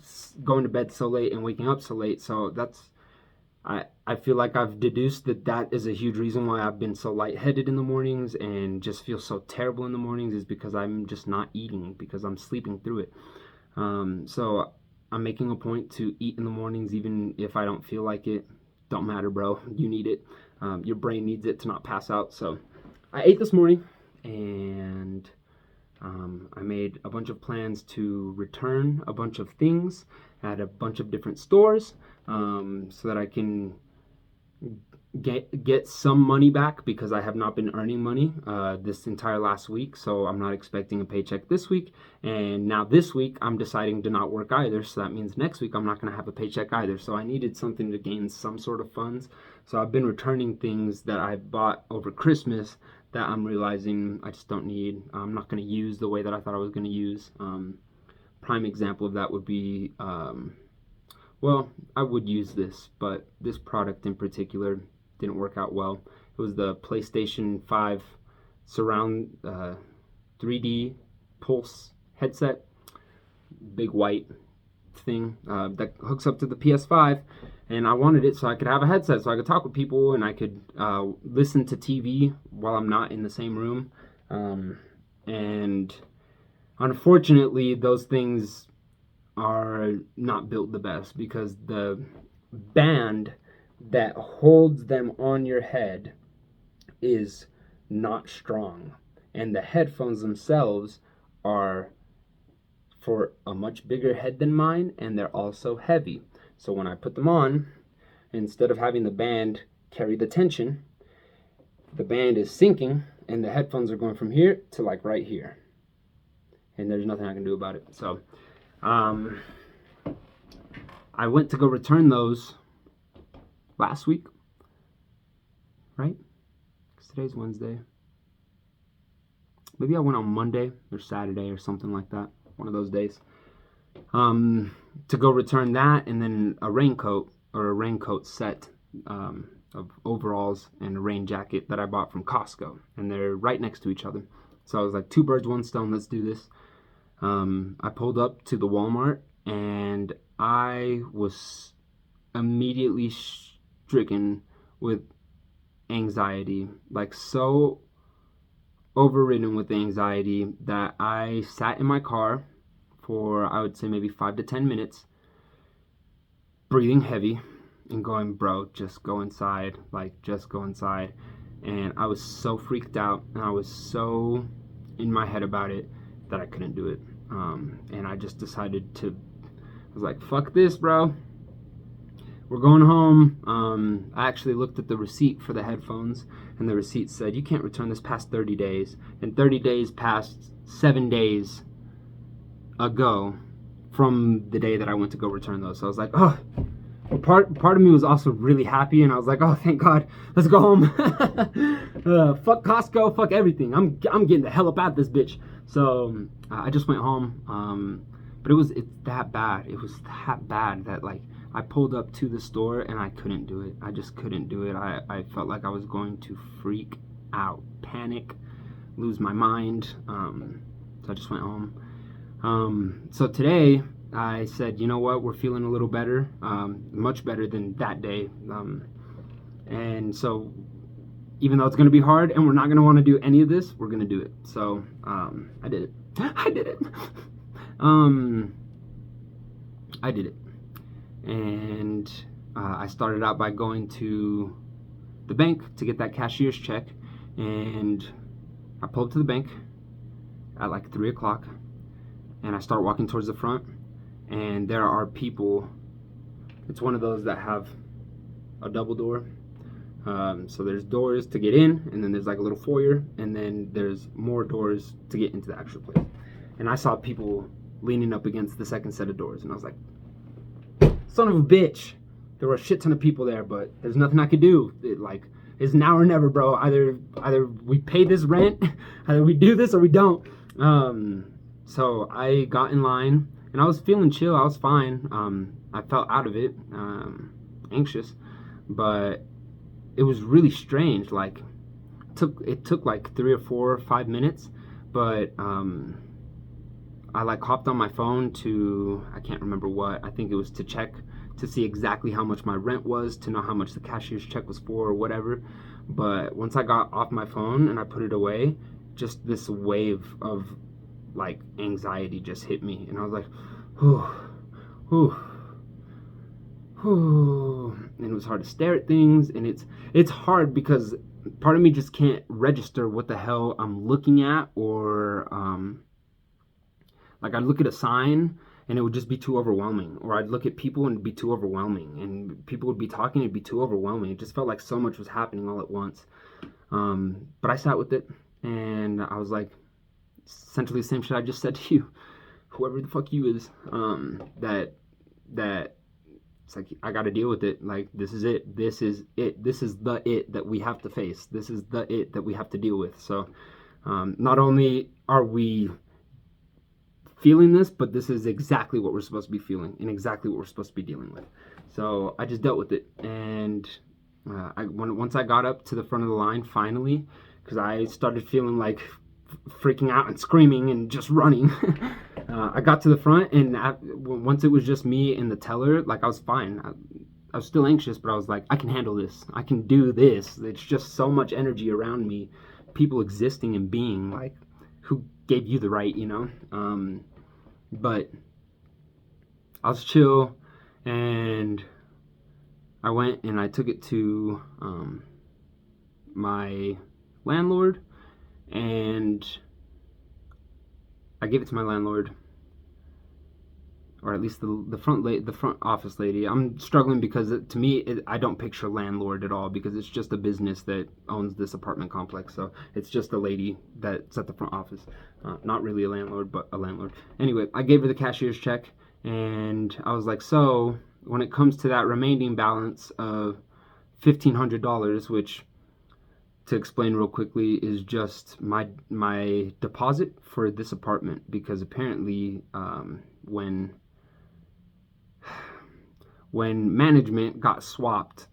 going to bed so late and waking up so late. So I feel like I've deduced that is a huge reason why I've been so lightheaded in the mornings and just feel so terrible in the mornings, is because I'm just not eating, because I'm sleeping through it. So I'm making a point to eat in the mornings, even if I don't feel like it. Don't matter, bro. You need it. Your brain needs it to not pass out. So I ate this morning, and I made a bunch of plans to return a bunch of things at a bunch of different stores, so that I can get some money back, because I have not been earning money this entire last week. So I'm not expecting a paycheck this week, and now this week I'm deciding to not work either. So that means next week I'm not going to have a paycheck either. So I needed something to gain some sort of funds. So I've been returning things that I bought over Christmas that I'm realizing I just don't need. I'm not going to use the way that I thought I was going to use. Prime example of that would be, well, I would use this, but this product in particular didn't work out well. It was the PlayStation 5 surround 3D Pulse headset, big white thing that hooks up to the PS5, and I wanted it so I could have a headset, so I could talk with people and I could listen to TV while I'm not in the same room. And unfortunately, those things are not built the best, because the band that holds them on your head is not strong. and the headphones themselves are for a much bigger head than mine, and they're also heavy. So when I put them on, instead of having the band carry the tension, the band is sinking and the headphones are going from here to like right here. And there's nothing I can do about it. So I went to go return those last week, right? Because today's Wednesday. Maybe I went on Monday or Saturday or something like that. One of those days. To go return that, and then a raincoat set of overalls and a rain jacket that I bought from Costco. And they're right next to each other. So I was like, 2 birds, 1 stone, let's do this. I pulled up to the Walmart and I was immediately stricken with anxiety, like so overridden with anxiety that I sat in my car for, I would say, maybe 5 to 10 minutes, breathing heavy and going, bro, just go inside, like just go inside. And I was so freaked out and I was so in my head about it that I couldn't do it. And I just decided to, I was like, fuck this, bro. We're going home. I actually looked at the receipt for the headphones, and the receipt said, you can't return this past 30 days. And 30 days passed 7 days ago from the day that I went to go return those. So I was like, oh. Well, part of me was also really happy, and I was like, oh, thank God, let's go home. Fuck Costco, fuck everything. I'm getting the hell up out of this bitch. So I just went home. But it's that bad. It was that bad that, like, I pulled up to the store and I couldn't do it. I just couldn't do it. I felt like I was going to freak out, panic, lose my mind. So I just went home. So today I said, you know what, we're feeling a little better, much better than that day. And so even though it's going to be hard and we're not going to want to do any of this, we're going to do it. So I did it. I did it. I did it. And I started out by going to the bank to get that cashier's check. And I pulled up to the bank at like 3 o'clock. And I start walking towards the front. And there are people. It's one of those that have a double door. So there's doors to get in, and then there's like a little foyer, and then there's more doors to get into the actual place. And I saw people leaning up against the second set of doors, and I was like, son of a bitch. There were a shit ton of people there, but there's nothing I could do. It's now or never, bro. Either we pay this rent, either we do this or we don't. So I got in line, and I was feeling chill. I was fine. I felt out of it, anxious, but it was really strange. Like, it took like 3 or 4 or 5 minutes, but I like hopped on my phone to, I can't remember what, I think it was to check to see exactly how much my rent was, to know how much the cashier's check was for or whatever. But once I got off my phone and I put it away, just this wave of like anxiety just hit me, and I was like, whew, whew, whew. And it was hard to stare at things, and it's hard because part of me just can't register what the hell I'm looking at, or like I'd look at a sign and it would just be too overwhelming, or I'd look at people and it'd be too overwhelming, and people would be talking, it'd be too overwhelming. It just felt like so much was happening all at once. But I sat with it, and I was like, essentially the same shit I just said to you, whoever the fuck you is, that it's like, I gotta deal with it. Like, this is it. This is it. This is the it that we have to face. This is the it that we have to deal with. So not only are we feeling this, but this is exactly what we're supposed to be feeling and exactly what we're supposed to be dealing with. So I just dealt with it. And once I got up to the front of the line, finally, because I started feeling like freaking out and screaming and just running, I got to the front, and once it was just me and the teller, like, I was fine. I was still anxious, but I was like, I can handle this. I can do this. It's just so much energy around me, people existing and being, like, who gave you the right, you know? But I was chill, and I went and I took it to my landlord, and I gave it to my landlord, or at least the front office lady. I'm struggling because to me I don't picture landlord at all, because it's just a business that owns this apartment complex. So it's just a lady that's at the front office, not really a landlord, but a landlord. Anyway, I gave her the cashier's check, and I was like, so when it comes to that remaining balance of $1,500, which, to explain real quickly, is just my deposit for this apartment, because apparently when management got swapped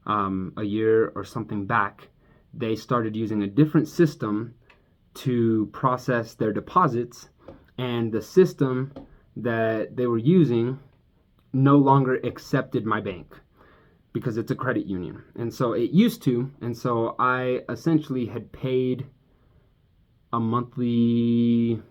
a year or something back, they started using a different system to process their deposits, and the system that they were using no longer accepted my bank, because it's a credit union. And so it used to, and so I essentially had paid a monthly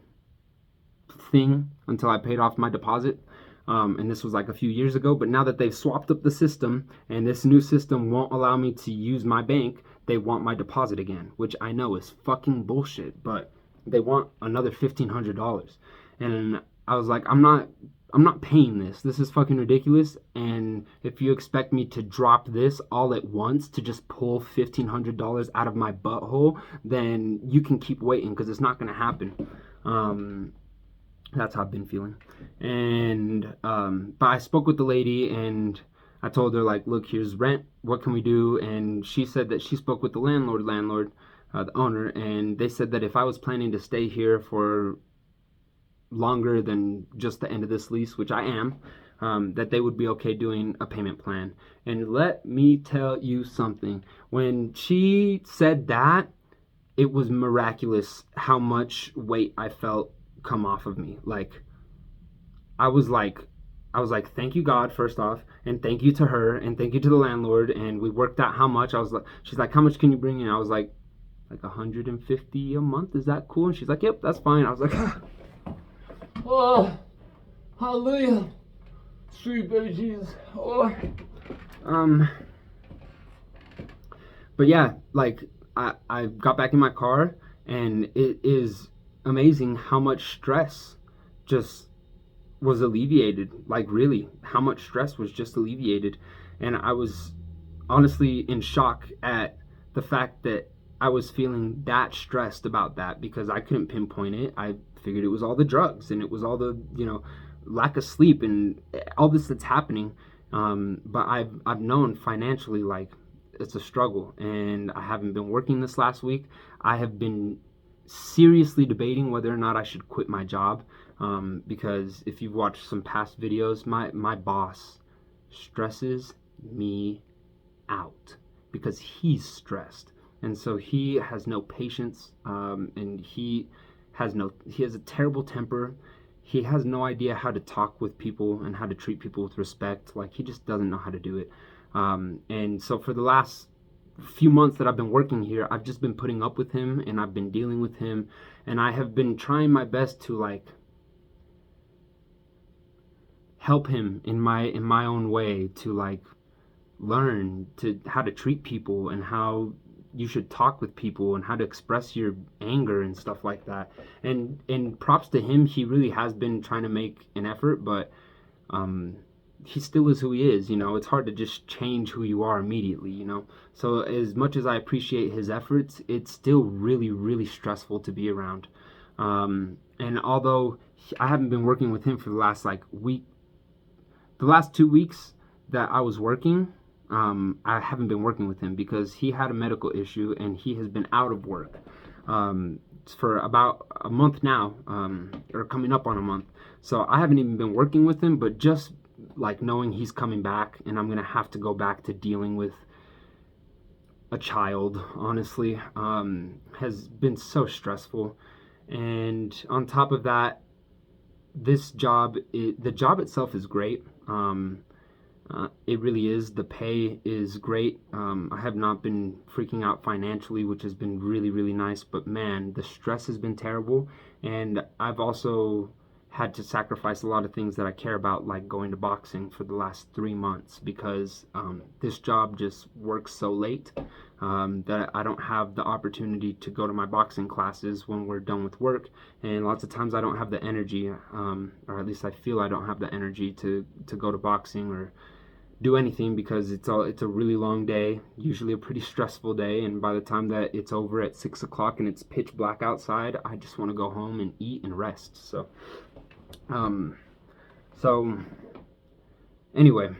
thing until I paid off my deposit. And this was like a few years ago, but now that they've swapped up the system and this new system won't allow me to use my bank, they want my deposit again, which I know is fucking bullshit, but they want another $1,500. And I was like, I'm not paying this. This is fucking ridiculous. And if you expect me to drop this all at once to just pull $1,500 out of my butthole, then you can keep waiting, because it's not going to happen. That's how I've been feeling. And but I spoke with the lady, and I told her, like, look, here's rent. What can we do? And she said that she spoke with the landlord, the owner, and they said that if I was planning to stay here for longer than just the end of this lease, which I am, that they would be okay doing a payment plan. And let me tell you something. When she said that, it was miraculous how much weight I felt come off of me. Like, I was like, thank you, God, first off, and thank you to her, and thank you to the landlord. And we worked out how much. I was like, she's like, how much can you bring in? I was like 150 a month. Is that cool? And she's like, yep, that's fine. I was like, oh, hallelujah, sweet baby Jesus. Oh. But yeah, like, I got back in my car, and it is amazing how much stress just was alleviated. Like, really, how much stress was just alleviated. And I was honestly in shock at the fact that I was feeling that stressed about that, because I couldn't pinpoint it. I figured it was all the drugs, and it was all the, lack of sleep and all this that's happening. But I've known financially, like, it's a struggle, and I haven't been working this last week. I have been seriously debating whether or not I should quit my job, because if you've watched some past videos, my boss stresses me out, because he's stressed, and so he has no patience, and he has a terrible temper. He has no idea how to talk with people and how to treat people with respect. Like, he just doesn't know how to do it. And so for the last few months that I've been working here, I've just been putting up with him, and I've been dealing with him, and I have been trying my best to, like, help him in my own way, to, like, learn to how to treat people, and how you should talk with people, and how to express your anger and stuff like that. And props to him, he really has been trying to make an effort, but he still is who he is. It's hard to just change who you are immediately. So as much as I appreciate his efforts, it's still really, really stressful to be around. And although I haven't been working with him for the last week, the last 2 weeks that I was working, I haven't been working with him because he had a medical issue, and he has been out of work for about a month now, or coming up on a month. So I haven't even been working with him, but just like knowing he's coming back, and I'm gonna have to go back to dealing with a child, honestly, has been so stressful. And on top of that, the job itself is great. It really is. The pay is great. I have not been freaking out financially, which has been really, really nice. But man, the stress has been terrible. And I've also had to sacrifice a lot of things that I care about, like going to boxing for the last 3 months, because this job just works so late that I don't have the opportunity to go to my boxing classes when we're done with work. And lots of times I don't have the energy, or at least I feel I don't have the energy to go to boxing or do anything, because it's a really long day, usually a pretty stressful day, and by the time that it's over at 6 o'clock and it's pitch black outside, I just want to go home and eat and rest. So anyway,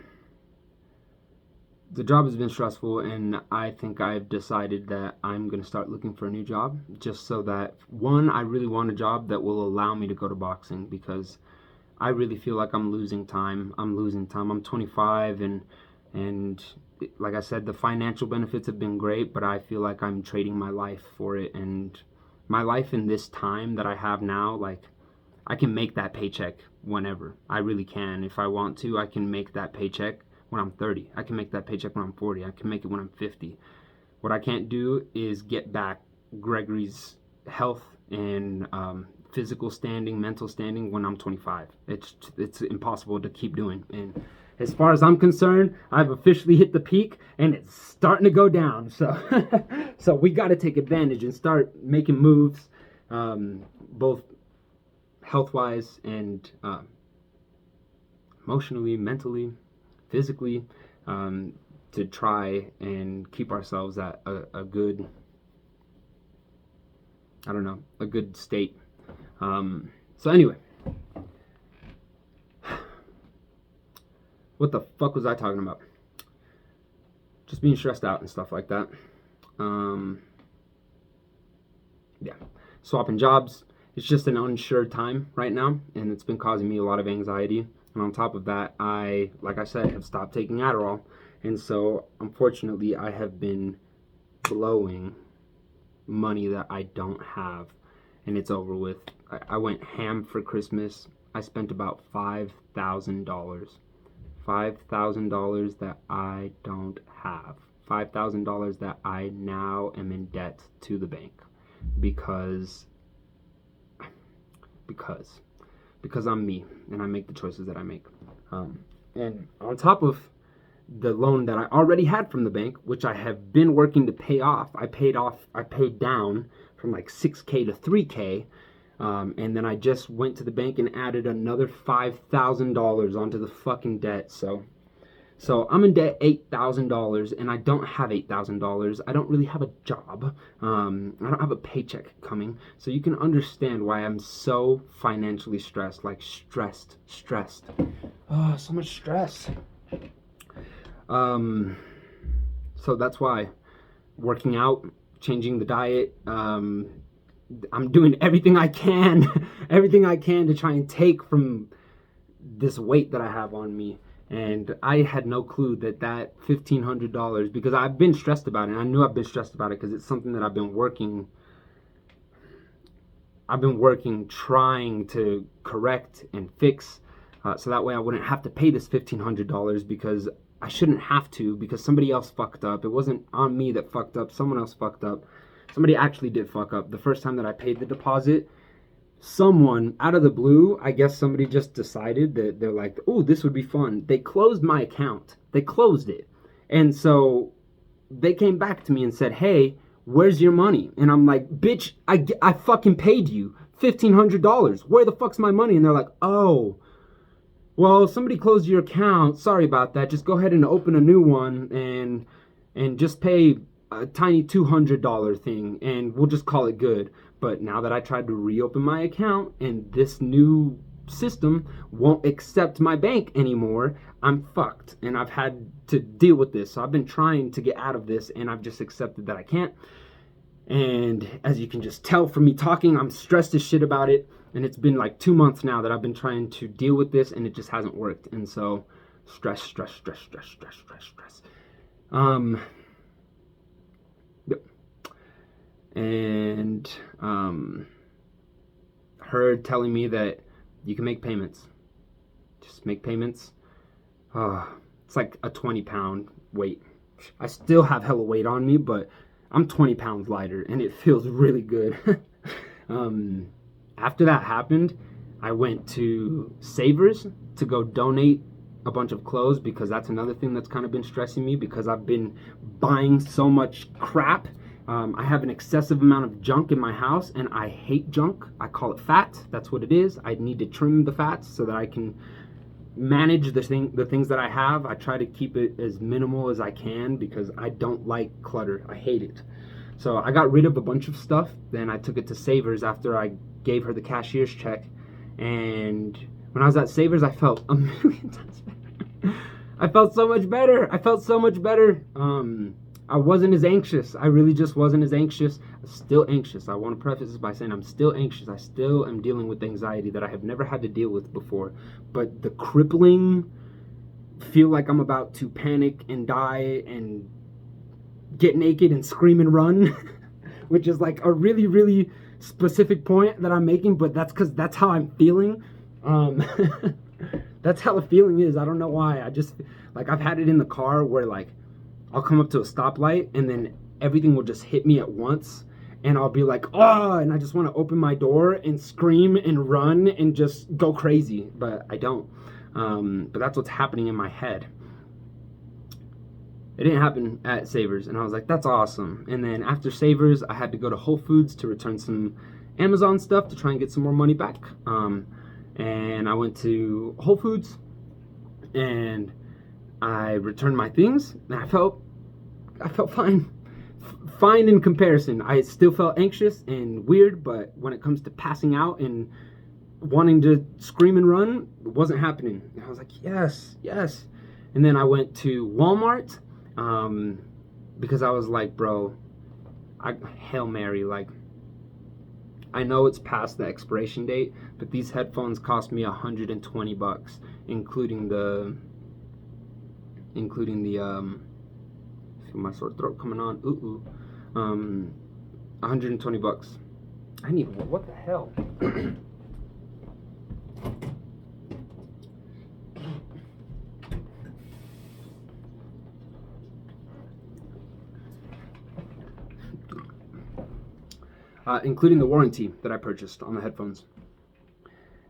the job has been stressful, and I think I've decided that I'm going to start looking for a new job, just so that, one, I really want a job that will allow me to go to boxing, because I really feel like I'm losing time. I'm 25, and like I said, the financial benefits have been great, but I feel like I'm trading my life for it. And my life in this time that I have now, like, I can make that paycheck whenever. I really can. If I want to, I can make that paycheck when I'm 30. I can make that paycheck when I'm 40. I can make it when I'm 50. What I can't do is get back Gregory's health and physical standing, mental standing when I'm 25. It's impossible to keep doing. And as far as I'm concerned, I've officially hit the peak, and it's starting to go down. So we got to take advantage and start making moves, both health-wise and emotionally, mentally, physically, to try and keep ourselves at a good, a good state. So anyway, what the fuck was I talking about? Just being stressed out and stuff like that. Yeah, swapping jobs. It's just an unsure time right now, and it's been causing me a lot of anxiety. And on top of that, I, like I said, have stopped taking Adderall. And so, unfortunately, I have been blowing money that I don't have, and it's over with. I went ham for Christmas. I spent about $5,000. $5,000 that I don't have. $5,000 that I now am in debt to the bank because I'm me, and I make the choices that I make. And on top of the loan that I already had from the bank, which I have been working to pay off, I paid down from like $6K to $3K, and then I just went to the bank and added another $5,000 onto the fucking debt. So I'm in debt $8,000, and I don't have $8,000. I don't really have a job. I don't have a paycheck coming. So you can understand why I'm so financially stressed, like stressed. Oh, so much stress. So that's why working out, changing the diet, I'm doing everything I can, to try and take from this weight that I have on me. And I had no clue that $1,500, because I've been stressed about it, and I knew I've been stressed about it because it's something that I've been working trying to correct and fix, so that way I wouldn't have to pay this $1,500, because I shouldn't have to, because somebody else fucked up. It wasn't on me that fucked up. Someone else fucked up. Somebody actually did fuck up. The first time that I paid the deposit, someone out of the blue, I guess somebody just decided that they're like, oh, this would be fun. They closed my account. They closed it. And so they came back to me and said, hey, where's your money? And I'm like, bitch, I fucking paid you $1,500. Where the fuck's my money? And they're like, oh, well, somebody closed your account. Sorry about that. Just go ahead and open a new one and just pay a tiny $200 thing, and we'll just call it good. But now that I tried to reopen my account and this new system won't accept my bank anymore, I'm fucked, and I've had to deal with this. So I've been trying to get out of this, and I've just accepted that I can't. And as you can just tell from me talking, I'm stressed as shit about it. And it's been like 2 months now that I've been trying to deal with this, and it just hasn't worked. And so stress. Yep. And her telling me that you can make payments. Just make payments. It's like a 20-pound weight. I still have hella weight on me, but I'm 20 pounds lighter, and it feels really good. After that happened, I went to Savers to go donate a bunch of clothes, because that's another thing that's kind of been stressing me, because I've been buying so much crap. I have an excessive amount of junk in my house, and I hate junk. I call it fat. That's what it is. I need to trim the fats so that I can manage the things that I have. I try to keep it as minimal as I can, because I don't like clutter. I hate it. So I got rid of a bunch of stuff. Then I took it to Savers after I gave her the cashier's check. And when I was at Savers, I felt a million times better. I felt so much better. I wasn't as anxious. I really just wasn't as anxious. I'm still anxious. I want to preface this by saying I'm still anxious. I still am dealing with anxiety that I have never had to deal with before. But the crippling feel like I'm about to panic and die and get naked and scream and run, which is like a really, really specific point that I'm making, but that's because that's how I'm feeling. That's how the feeling is. I don't know why. I just, like, I've had it in the car where, like, I'll come up to a stoplight and then everything will just hit me at once, and I'll be like, oh, and I just want to open my door and scream and run and just go crazy, but I don't. But that's what's happening in my head. It didn't happen at Savers, and I was like, that's awesome. And then after Savers, I had to go to Whole Foods to return some Amazon stuff to try and get some more money back. And I went to Whole Foods, and I returned my things, and I felt fine in comparison. I still felt anxious and weird, but when it comes to passing out and wanting to scream and run, it wasn't happening. And I was like, yes. And then I went to Walmart, because I was like, bro, Hail Mary, like, I know it's past the expiration date, but these headphones cost me $120, including the feel my sore throat coming on. $120. I need, what the hell? Including the warranty that I purchased on the headphones.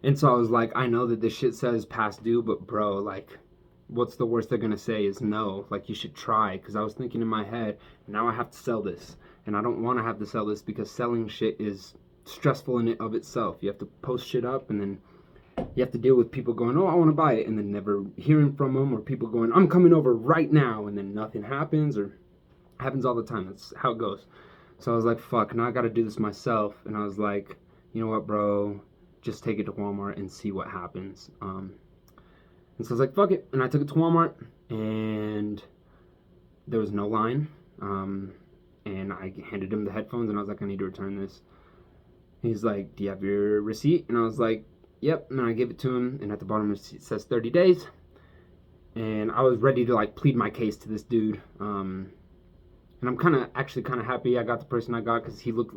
And so I was like, I know that this shit says past due, but bro, like, what's the worst they're gonna say is no. Like, you should try. Because I was thinking in my head, now I have to sell this, and I don't want to have to sell this, because selling shit is stressful in it of itself. You have to post shit up, and then you have to deal with people going, oh, I want to buy it, and then never hearing from them, or people going, I'm coming over right now, and then nothing happens, or happens all the time. That's how it goes. So I was like, fuck, now I gotta do this myself. And I was like, you know what, bro, just take it to Walmart and see what happens. And so I was like, fuck it. And I took it to Walmart, and there was no line. And I handed him the headphones, and I was like, I need to return this. He's like, do you have your receipt? And I was like, yep. And I gave it to him, and at the bottom it says 30 days. And I was ready to, like, plead my case to this dude. And I'm actually kind of happy I got the person I got, because he looked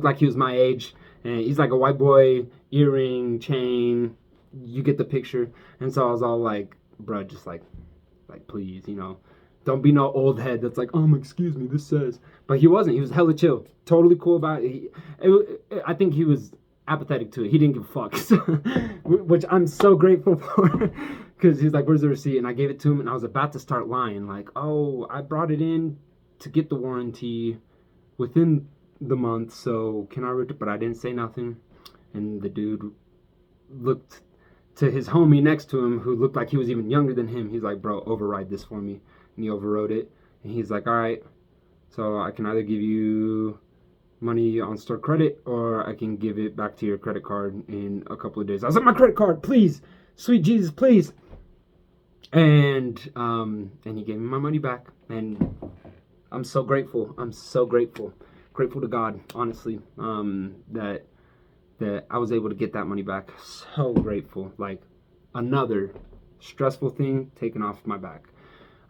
like he was my age, and he's like a white boy, earring, chain, you get the picture. And so I was all like, bro, just like please, you know, don't be no old head that's like, excuse me, this says. But he wasn't. He was hella chill, totally cool about it. I think he was apathetic to it. He didn't give a fuck, so, which I'm so grateful for, because he's like, where's the receipt? And I gave it to him, and I was about to start lying, like, oh, I brought it in to get the warranty within the month, so can I return? But I didn't say nothing. And the dude looked to his homie next to him, who looked like he was even younger than him. He's like, bro, override this for me. And he overrode it. And he's like, all right, so I can either give you money on store credit, or I can give it back to your credit card in a couple of days. I was like, my credit card, please, sweet Jesus, please. And he gave me my money back, and I'm so grateful. Grateful to God, honestly, that I was able to get that money back. So grateful. Like, another stressful thing taken off my back.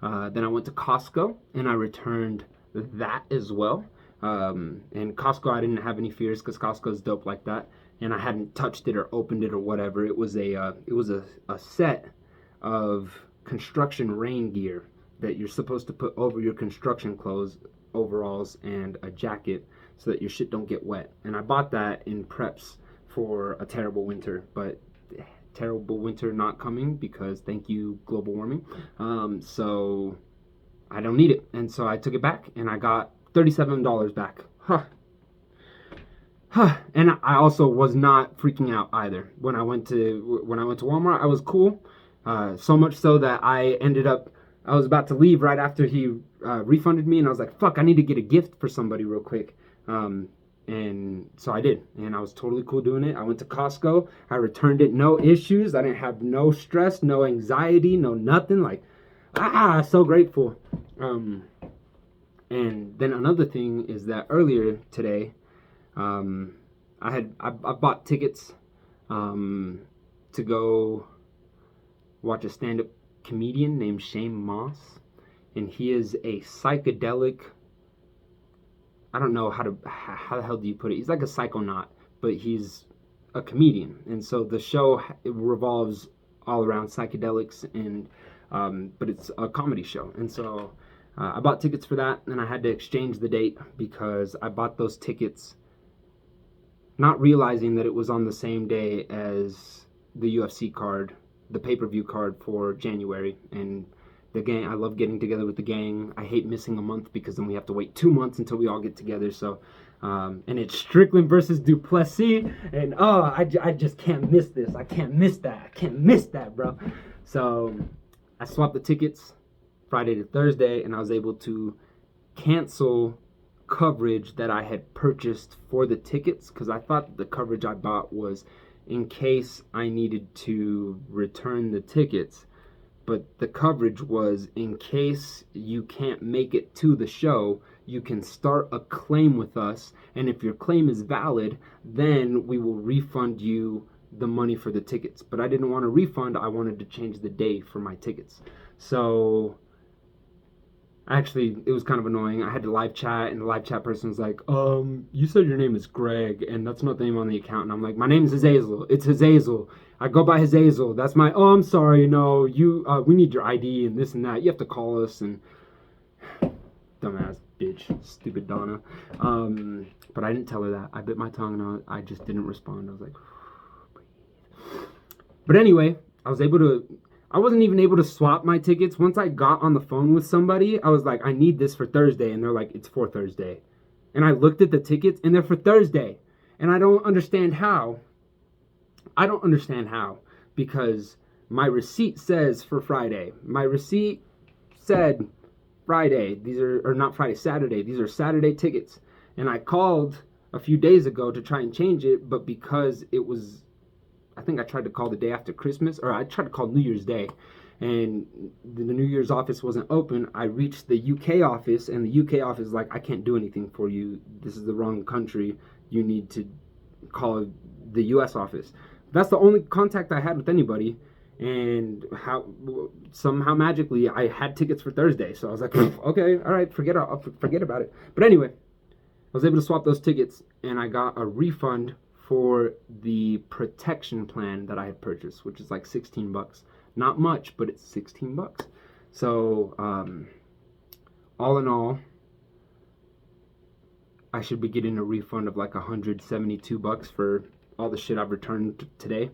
Then I went to Costco, and I returned that as well. And Costco, I didn't have any fears, because Costco's dope like that. And I hadn't touched it or opened it or whatever. It was a set of construction rain gear that you're supposed to put over your construction clothes, overalls, and a jacket, so that your shit don't get wet. And I bought that in preps for a terrible winter, but terrible winter not coming because thank you global warming. So I don't need it, and so I took it back, and I got $37 back. And I also was not freaking out either when I went to Walmart. I was cool, so much so that I was about to leave right after he refunded me, and I was like, fuck, I need to get a gift for somebody real quick. And so I did, and I was totally cool doing it. I went to Costco, I returned it, no issues. I didn't have no stress, no anxiety, no nothing. Like, so grateful. And then another thing is that earlier today, I bought tickets to go watch a stand-up comedian named Shane Moss, and he is a psychedelic. I don't know how the hell do you put it? He's like a psychonaut, but he's a comedian, and so the show revolves all around psychedelics, and but it's a comedy show, and so I bought tickets for that, and I had to exchange the date because I bought those tickets not realizing that it was on the same day as the UFC card, the pay-per-view card for January, and the gang. I love getting together with the gang. I hate missing a month because then we have to wait 2 months until we all get together. So, and it's Strickland versus Duplessis, and I just can't miss this. I can't miss that. I can't miss that, bro. So, I swapped the tickets Friday to Thursday, and I was able to cancel coverage that I had purchased for the tickets because I thought the coverage I bought was in case I needed to return the tickets. But the coverage was in case you can't make it to the show, you can start a claim with us, and if your claim is valid, then we will refund you the money for the tickets. But I didn't want a refund, I wanted to change the day for my tickets. So actually, it was kind of annoying. I had to live chat, and the live chat person was like, you said your name is Greg, and that's not the name on the account. And I'm like, my name is Hasazil. It's Hasazil. I go by Hasazil. That's my, I'm sorry, no, we need your ID and this and that. You have to call us, and dumbass bitch, stupid Donna. But I didn't tell her that. I bit my tongue, and I just didn't respond. I was like, breathe. But anyway, I wasn't even able to swap my tickets. Once I got on the phone with somebody, I was like, I need this for Thursday. And they're like, it's for Thursday. And I looked at the tickets, and they're for Thursday. And I don't understand how. Because my receipt says for Friday. My receipt said Friday. Saturday. These are Saturday tickets. And I called a few days ago to try and change it, but because it was, I think I tried to call the day after Christmas, or I tried to call New Year's Day, and the New Year's office wasn't open. I reached the UK office, and the UK office is like, I can't do anything for you. This is the wrong country. You need to call the US office. That's the only contact I had with anybody, and somehow magically I had tickets for Thursday. So I was like, okay, all right, forget about it. But anyway, I was able to swap those tickets, and I got a refund for the protection plan that I had purchased, which is like $16. Not much, but it's $16. So all in all, I should be getting a refund of like $172 for all the shit I've returned today,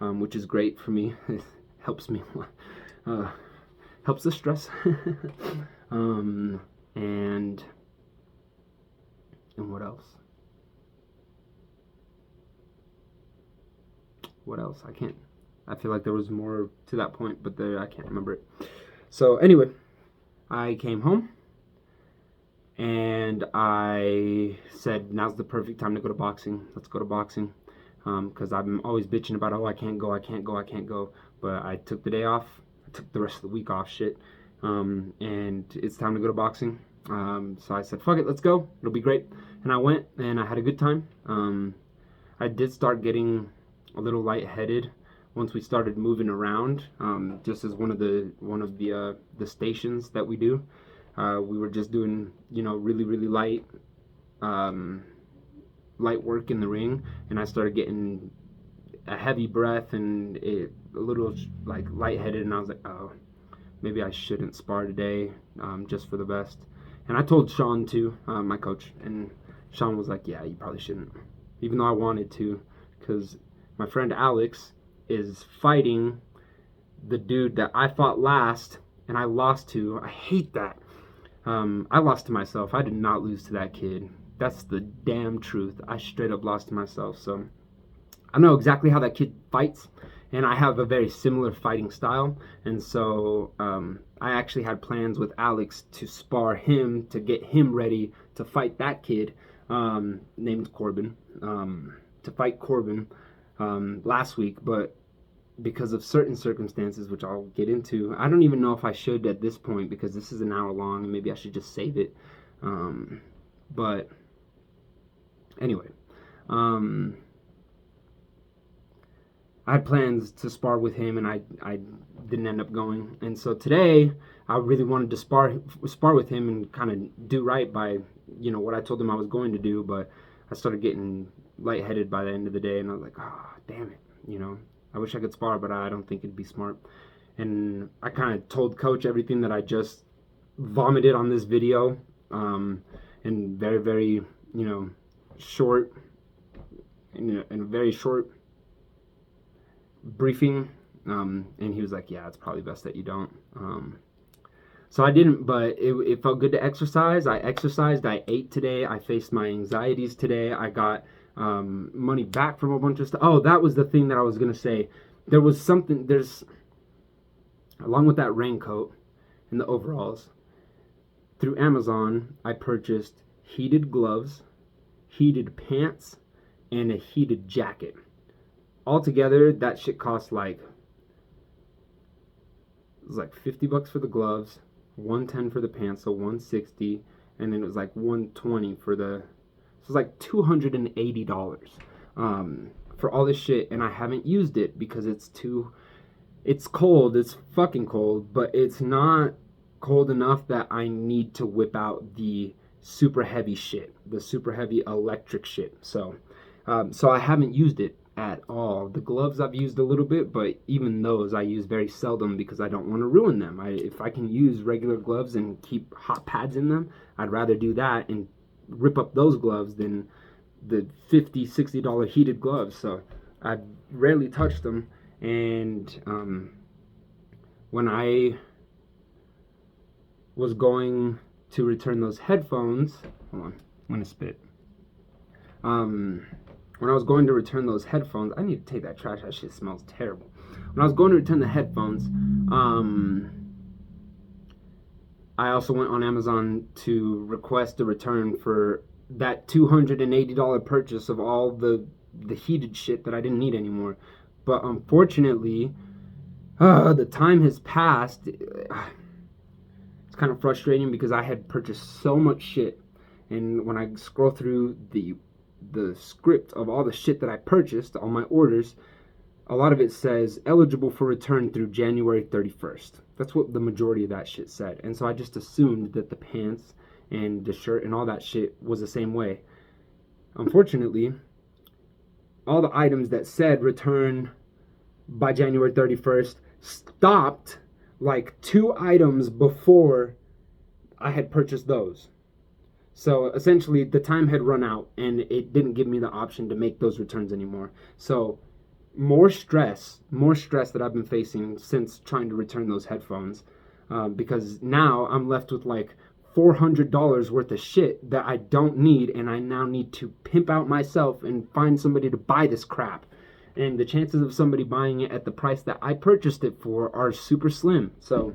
which is great for me. It helps me, helps the stress. And what else? I feel like there was more to that point, but I can't remember it. So anyway, I came home, and I said, now's the perfect time to go to boxing. Let's go to boxing. Because I'm always bitching about, I can't go. But I took the day off. I took the rest of the week off, and it's time to go to boxing. So I said, fuck it, let's go. It'll be great. And I went, and I had a good time. I did start getting a little lightheaded once we started moving around. Just as one of the stations that we do, we were just doing, really, really light work in the ring, and I started getting a heavy breath and a little like lightheaded, and I was like, oh, maybe I shouldn't spar today, just for the best. And I told Sean too, my coach, and Sean was like, yeah, you probably shouldn't, even though I wanted to, because my friend Alex is fighting the dude that I fought last and I lost to. I hate that. I lost to myself. I did not lose to that kid. That's the damn truth. I straight up lost to myself. So I know exactly how that kid fights, and I have a very similar fighting style. And so I actually had plans with Alex to spar him to get him ready to fight that kid named Corbin, to fight Corbin last week. But because of certain circumstances, which I'll get into, I don't even know if I should at this point, because this is an hour long and maybe I should just save it. But anyway, I had plans to spar with him, and I didn't end up going. And so today, I really wanted to spar with him and kind of do right by, you know, what I told him I was going to do. But I started getting lightheaded by the end of the day, and I was like, oh, damn it, you know. I wish I could spar, but I don't think it'd be smart. And I kind of told Coach everything that I just vomited on this video, in very, very, you know, short, in a very short briefing. And he was like, yeah, it's probably best that you don't. So I didn't, but it felt good to exercise. I exercised, I ate today, I faced my anxieties today, I got money back from a bunch of stuff. Oh, that was the thing that I was going to say. There was something, along with that raincoat and the overalls, through Amazon, I purchased heated gloves, heated pants, and a heated jacket. Altogether, that shit cost it was like $50 for the gloves, $110 for the pants, so $160, and then it was like $120 for the, so it's like $280 for all this shit, and I haven't used it because it's cold, it's fucking cold, but it's not cold enough that I need to whip out the super heavy shit, the super heavy electric shit. So I haven't used it at all. The gloves I've used a little bit, but even those I use very seldom because I don't want to ruin them. If I can use regular gloves and keep hot pads in them, I'd rather do that and rip up those gloves than the $50-$60 heated gloves. So I rarely touch them. And when I was going to return those headphones, hold on, I'm gonna spit. When I was going to return those headphones, I need to take that trash. That shit smells terrible. When I was going to return the headphones, I also went on Amazon to request a return for that $280 purchase of all the heated shit that I didn't need anymore. But unfortunately, the time has passed. It's kind of frustrating because I had purchased so much shit, and when I scroll through the script of all the shit that I purchased, all my orders, a lot of it says eligible for return through January 31st. That's what the majority of that shit said. And so I just assumed that the pants and the shirt and all that shit was the same way. Unfortunately, all the items that said return by January 31st stopped like 2 items before I had purchased those. So essentially the time had run out and it didn't give me the option to make those returns anymore. So more stress that I've been facing since trying to return those headphones, because now I'm left with like $400 worth of shit that I don't need, and I now need to pimp out myself and find somebody to buy this crap. And the chances of somebody buying it at the price that I purchased it for are super slim. So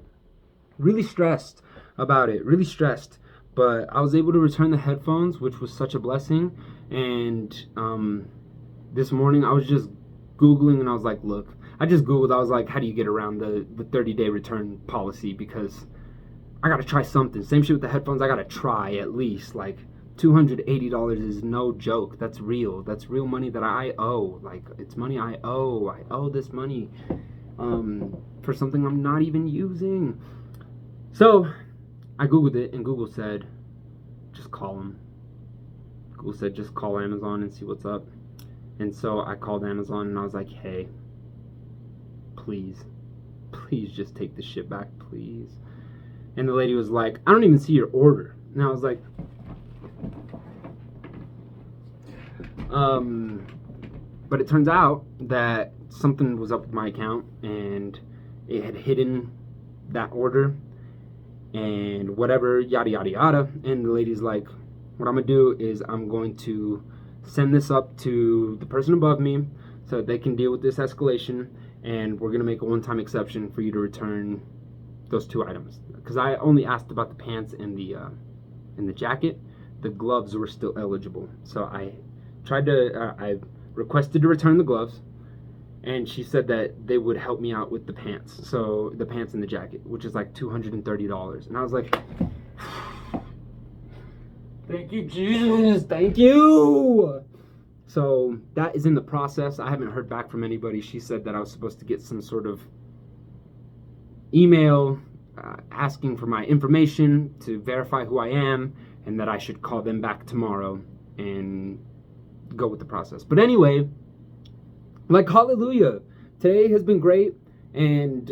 really stressed about it, really stressed. But I was able to return the headphones, which was such a blessing. And this morning I was just Googling, and I was like, look, I just Googled, I was like, how do you get around the 30-day return policy? Because I got to try something. Same shit with the headphones. I got to try at least. Like, $280 is no joke. That's real. That's real money that I owe. Like, it's money I owe. I owe this money for something I'm not even using. So I Googled it, and Google said, just call them. Google said, just call Amazon and see what's up. And so I called Amazon, and I was like, hey, please just take this shit back, please. And the lady was like, I don't even see your order. And I was like, But it turns out that something was up with my account, and it had hidden that order and whatever, yada yada yada. And the lady's like, what I'm gonna do is I'm going to send this up to the person above me so that they can deal with this escalation, and we're gonna make a one-time exception for you to return those 2 items. Because I only asked about the pants and the jacket. The gloves were still eligible, so I requested to return the gloves, and she said that they would help me out with the pants. So the pants and the jacket, which is like $230. And I was like, thank you, Jesus, thank you. So that is in the process. I haven't heard back from anybody. She said that I was supposed to get some sort of email asking for my information to verify who I am, and that I should call them back tomorrow and go with the process. But anyway, like, hallelujah, today has been great, and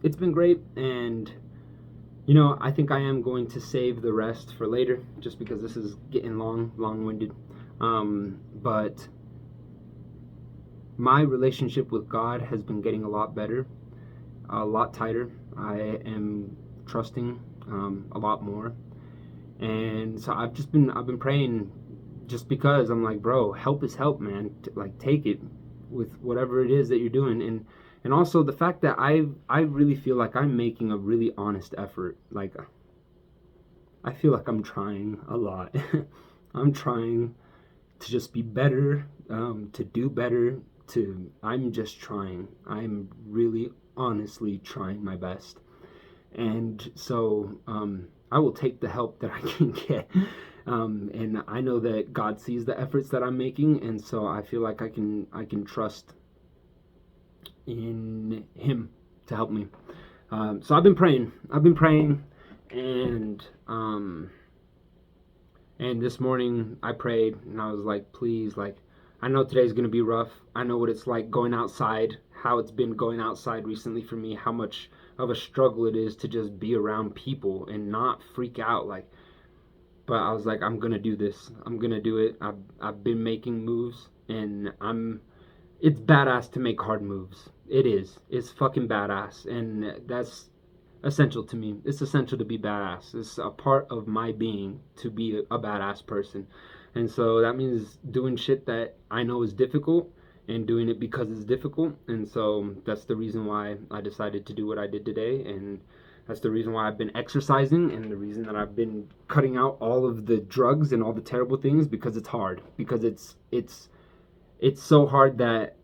it's been great, and I think I am going to save the rest for later, just because this is getting long-winded. But my relationship with God has been getting a lot better, a lot tighter. I am trusting a lot more, and so I've been praying, just because I'm like, bro, help is help, man. Like, take it with whatever it is that you're doing, and also the fact that I really feel like I'm making a really honest effort. Like, I feel like I'm trying a lot. I'm trying to just be better, to do better. I'm just trying. I'm really honestly trying my best, and so I will take the help that I can get. And I know that God sees the efforts that I'm making, and so I feel like I can trust in Him to help me. So I've been praying, and this morning I prayed, and I was like, please, like, I know today's gonna be rough. I know what it's like going outside, how it's been going outside recently for me, how much of a struggle it is to just be around people and not freak out, like. But I was like, I'm gonna do this. I'm gonna do it. I've been making moves, and it's badass to make hard moves. It is. It's fucking badass, and that's essential to me. It's essential to be badass. It's a part of my being to be a badass person. And so that means doing shit that I know is difficult, and doing it because it's difficult. And so that's the reason why I decided to do what I did today, and that's the reason why I've been exercising, and the reason that I've been cutting out all of the drugs and all the terrible things, because it's hard. Because it's so hard that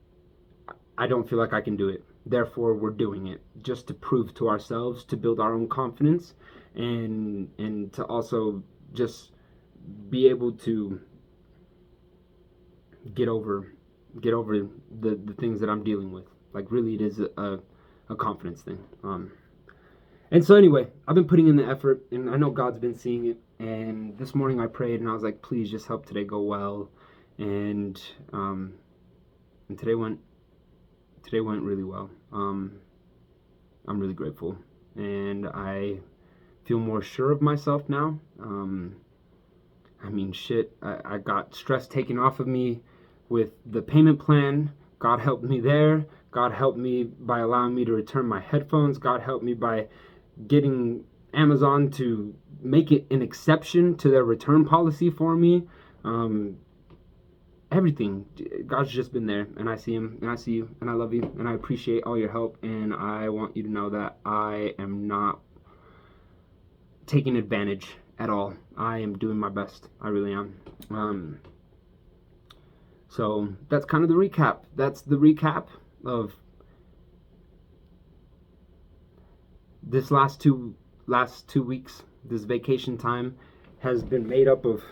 I don't feel like I can do it. Therefore, we're doing it just to prove to ourselves, to build our own confidence, and to also just be able to get over the things that I'm dealing with. Like, really, it is a confidence thing. And so anyway, I've been putting in the effort, and I know God's been seeing it. And this morning I prayed, and I was like, please just help today go well. And today went really well. I'm really grateful, and I feel more sure of myself now. I mean, shit, I got stress taken off of me with the payment plan. God helped me there. God helped me by allowing me to return my headphones. God helped me by getting Amazon to make it an exception to their return policy for me. Everything. God's just been there, and I see Him, and I see you, and I love you, and I appreciate all your help, and I want you to know that I am not taking advantage at all. I am doing my best. I really am. So that's kind of the recap. That's the recap of this last two weeks. This vacation time has been made up of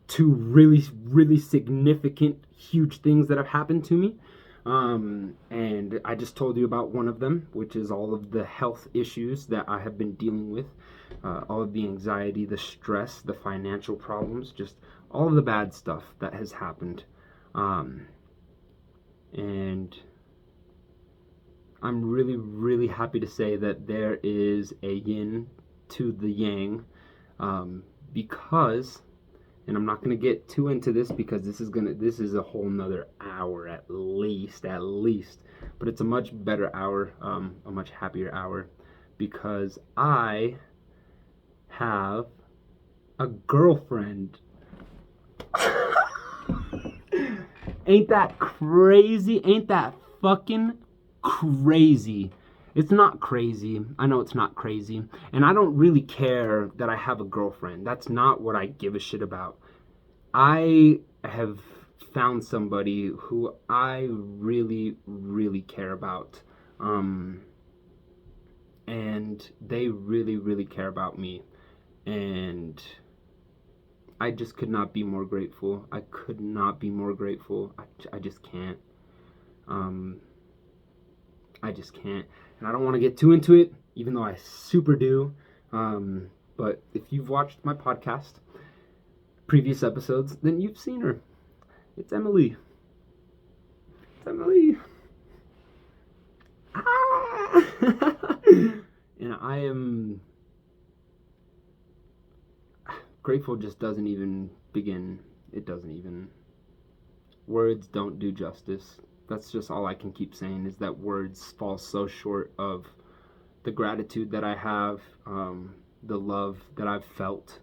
2 really significant, huge things that have happened to me. And I just told you about one of them, which is all of the health issues that I have been dealing with, all of the anxiety, the stress, the financial problems, just all of the bad stuff that has happened. And I'm really happy to say that there is a yin to the yang, because and I'm not gonna get too into this because this is a whole nother hour at least. But it's a much better hour, a much happier hour, because I have a girlfriend. Ain't that crazy? Ain't that fucking crazy? It's not crazy. I know it's not crazy. And I don't really care that I have a girlfriend. That's not what I give a shit about. I have found somebody who I really, really care about. And they really, really care about me. And I just could not be more grateful. I could not be more grateful. I just can't. I just can't. And I don't want to get too into it, even though I super do. But if you've watched my podcast, previous episodes, then you've seen her. It's Emily. It's Emily. Ah! And I am grateful. Just doesn't even begin. It doesn't even. Words don't do justice. That's just all I can keep saying, is that words fall so short of the gratitude that I have, the love that I've felt.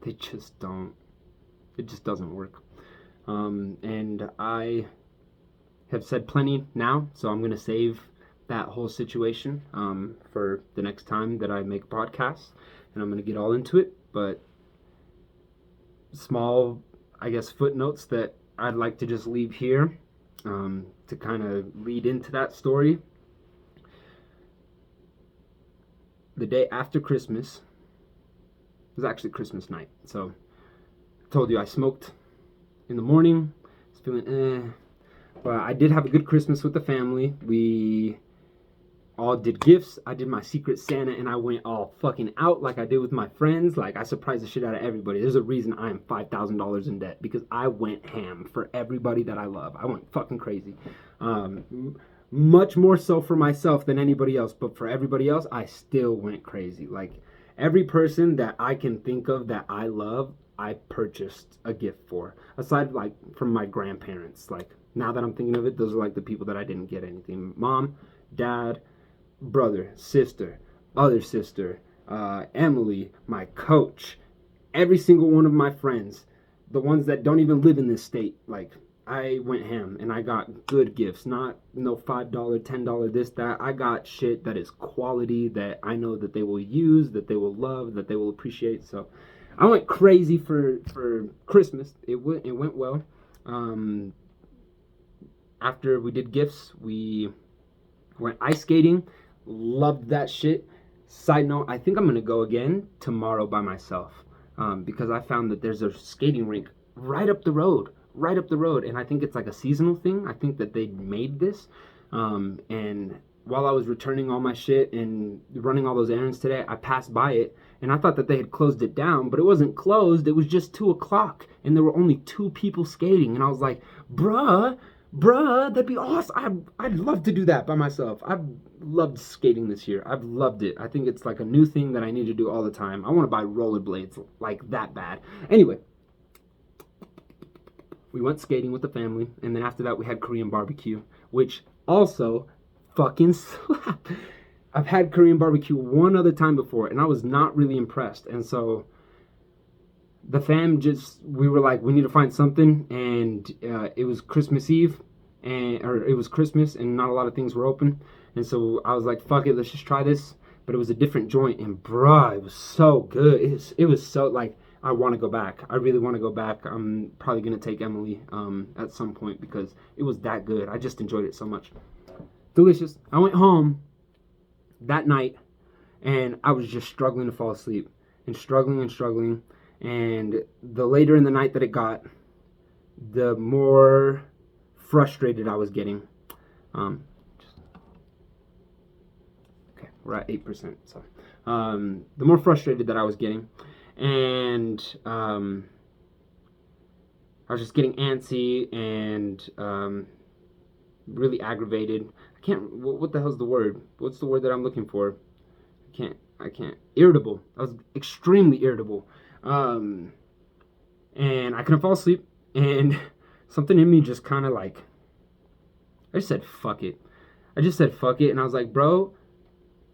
They just don't. It just doesn't work. And I have said plenty now, so I'm going to save that whole situation for the next time that I make a podcast, and I'm going to get all into it. But small, I guess, footnotes that I'd like to just leave here to kind of lead into that story. The day after Christmas, it was actually Christmas night. So I told you I smoked in the morning. I was feeling But I did have a good Christmas with the family. We all did gifts. I did my Secret Santa, and I went all fucking out like I did with my friends. Like, I surprised the shit out of everybody. There's a reason I am $5,000 in debt, because I went ham for everybody that I love. I went fucking crazy. Much more so for myself than anybody else, but for everybody else, I still went crazy. Like, every person that I can think of that I love, I purchased a gift for. Aside, like, from my grandparents. Like, now that I'm thinking of it, those are like the people that I didn't get anything. Mom, dad, brother, sister, other sister, Emily, my coach, every single one of my friends, the ones that don't even live in this state. Like, I went ham, and I got good gifts, not no $5, $10, this, that. I got shit that is quality, that I know that they will use, that they will love, that they will appreciate. So I went crazy for Christmas. It went well. After we did gifts, we went ice skating. Loved that shit. Side note, I think I'm gonna go again tomorrow by myself, because I found that there's a skating rink right up the road, and I think it's like a seasonal thing. I think that they made this, and while I was returning all my shit and running all those errands today, I passed by it, and I thought that they had closed it down, but it wasn't closed. It was just 2:00, and there were only 2 people skating, and I was like, bruh, that'd be awesome. I'd love to do that by myself. I've loved skating this year. I've loved it. I think it's like a new thing that I need to do all the time. I want to buy rollerblades like that bad. Anyway, we went skating with the family, and then after that we had Korean barbecue, which also fucking slapped. I've had Korean barbecue one other time before, and I was not really impressed. And so the fam we were like, we need to find something, and it was Christmas Eve, or it was Christmas, and not a lot of things were open, and so I was like, fuck it, let's just try this. But it was a different joint, and bruh, it was so good. It was so, like, I want to go back. I really want to go back. I'm probably gonna take Emily at some point, because it was that good. I just enjoyed it so much. Delicious. I went home that night, and I was just struggling to fall asleep, and struggling. And the later in the night that it got, the more frustrated I was getting. Okay, we're at 8%. So, the more frustrated that I was getting, and I was just getting antsy and really aggravated. I can't. What the hell's the word? What's the word that I'm looking for? I can't. Irritable. I was extremely irritable. And I couldn't fall asleep, and something in me just kind of like, I just said fuck it. I just said fuck it, and I was like, bro,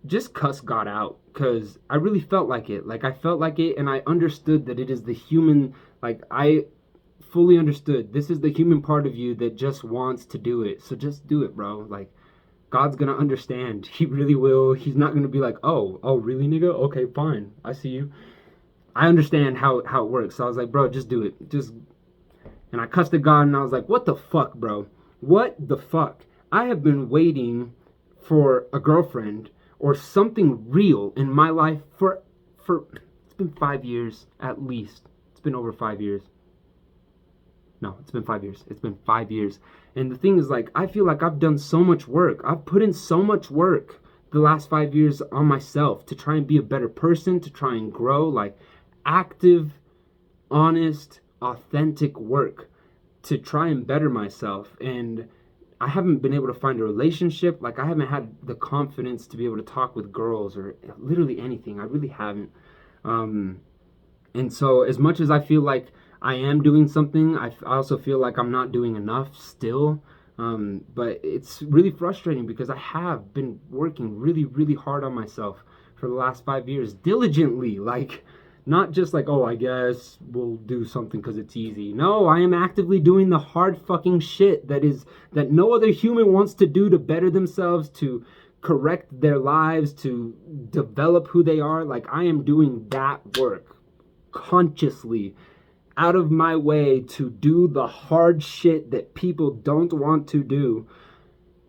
just cuss God out, because I really felt like it. Like, I felt like it, and I understood that it is the human, like, I fully understood this is the human part of you that just wants to do it. So just do it, bro. Like, God's gonna understand. He really will. He's not gonna be like, oh, really, nigga? Okay, fine. I see you. I understand how it works. So I was like, bro, just do it. And I cussed at God, and I was like, what the fuck, bro? What the fuck? I have been waiting for a girlfriend or something real in my life for it's been 5 years at least. It's been over 5 years. No, it's been 5 years. It's been 5 years. And the thing is, like, I feel like I've done so much work. I've put in so much work the last 5 years on myself to try and be a better person, to try and grow, like, active, honest, authentic work to try and better myself. And I haven't been able to find a relationship. Like, I haven't had the confidence to be able to talk with girls or literally anything. I really haven't. And so, as much as I feel like I am doing something, I also feel like I'm not doing enough still. But it's really frustrating because I have been working really, really hard on myself for the last 5 years, diligently. Like, not just like, oh, I guess we'll do something because it's easy. No, I am actively doing the hard fucking shit that no other human wants to do to better themselves, to correct their lives, to develop who they are. Like, I am doing that work consciously, out of my way, to do the hard shit that people don't want to do,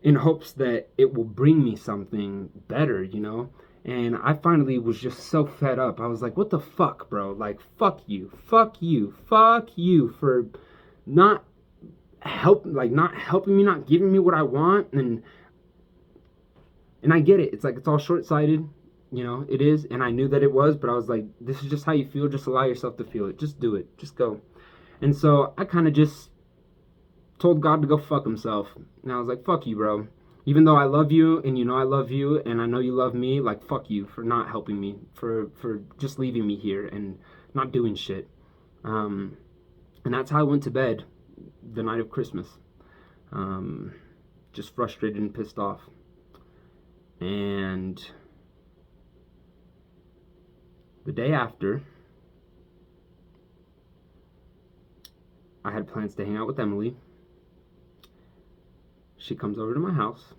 in hopes that it will bring me something better, you know? And I finally was just so fed up. I was like, what the fuck, bro? Like, fuck you for not not helping me, not giving me what I want. And I get it. It's like, it's all short-sighted, you know, it is. And I knew that it was, but I was like, this is just how you feel. Just allow yourself to feel it. Just do it. Just go. And so I kind of just told God to go fuck himself. And I was like, fuck you, bro. Even though I love you, and you know I love you, and I know you love me, like, fuck you for not helping me, for just leaving me here and not doing shit. And that's how I went to bed the night of Christmas. Just frustrated and pissed off. And the day after, I had plans to hang out with Emily. She comes over to my house,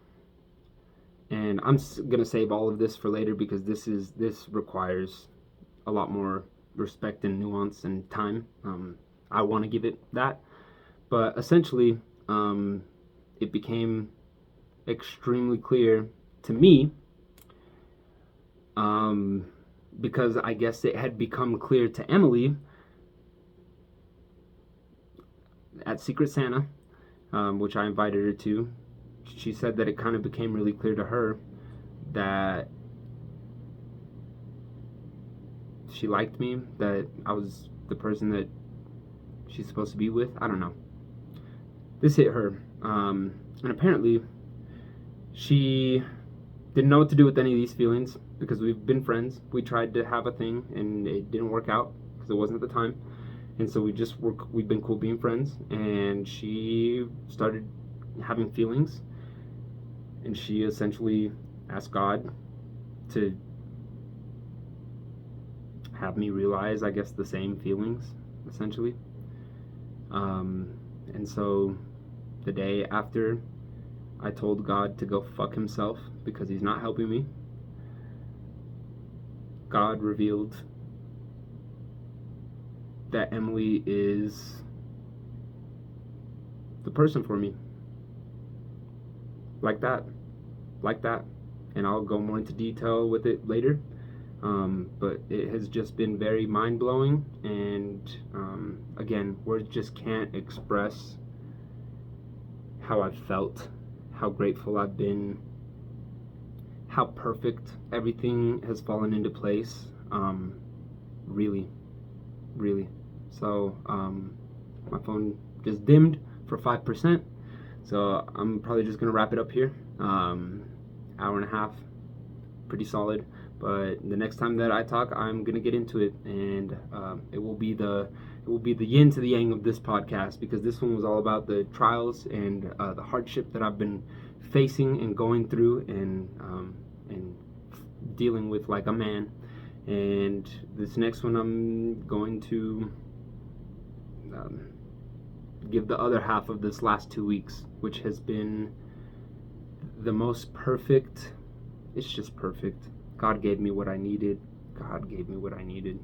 and I'm gonna save all of this for later because this requires a lot more respect and nuance and time. I want to give it that, but essentially, it became extremely clear to me, because I guess it had become clear to Emily at Secret Santa, which I invited her to. She said that it kind of became really clear to her that she liked me, that I was the person that she's supposed to be with. I don't know. This hit her. And apparently, she didn't know what to do with any of these feelings because we've been friends. We tried to have a thing, and it didn't work out because it wasn't at the time. And so we've been cool being friends, and she started having feelings, and she essentially asked God to have me realize, I guess, the same feelings, essentially. And so the day after I told God to go fuck himself because he's not helping me, God revealed that Emily is the person for me. Like that. And I'll go more into detail with it later. But it has just been very mind-blowing, and again, words just can't express how I've felt, how grateful I've been, how perfect everything has fallen into place. Really. So my phone just dimmed for 5%, so I'm probably just gonna wrap it up here. Hour and a half, pretty solid. But the next time that I talk, I'm gonna get into it, and it will be the yin to the yang of this podcast, because this one was all about the trials and the hardship that I've been facing and going through, and dealing with like a man. And this next one, I'm going to um, give the other half of this last 2 weeks, which has been the most perfect. It's just perfect. God gave me what I needed. God gave me what I needed.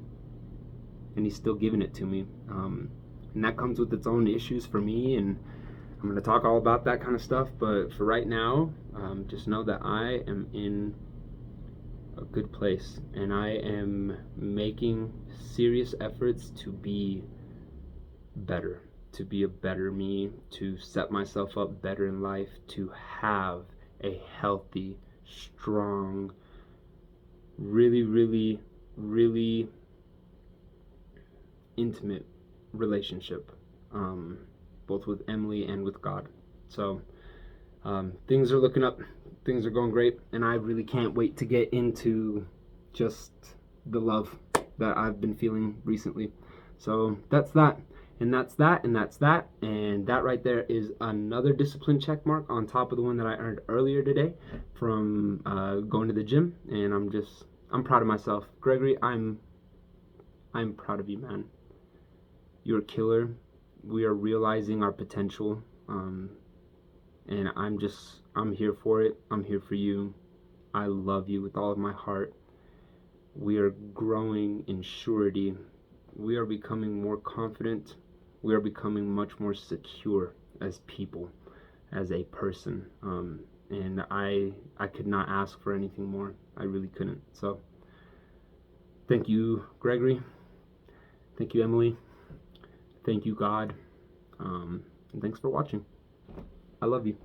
And He's still giving it to me. And that comes with its own issues for me. And I'm going to talk all about that kind of stuff. But for right now, just know that I am in a good place. And I am making serious efforts to be better. To be a better me. To set myself up better in life. To have a healthy, strong, really, really, really intimate relationship, both with Emily and with God. So things are looking up, things are going great, and I really can't wait to get into just the love that I've been feeling recently. So that's that. And that's that, and that's that, and that right there is another discipline check mark on top of the one that I earned earlier today from going to the gym. And I'm proud of myself, Gregory. I'm proud of you, man. You're a killer. We are realizing our potential, and I'm here for it. I'm here for you. I love you with all of my heart. We are growing in surety. We are becoming more confident. We are becoming much more secure as people, as a person, and I could not ask for anything more. I really couldn't. So thank you, Gregory. Thank you, Emily. Thank you, God. And thanks for watching. I love you.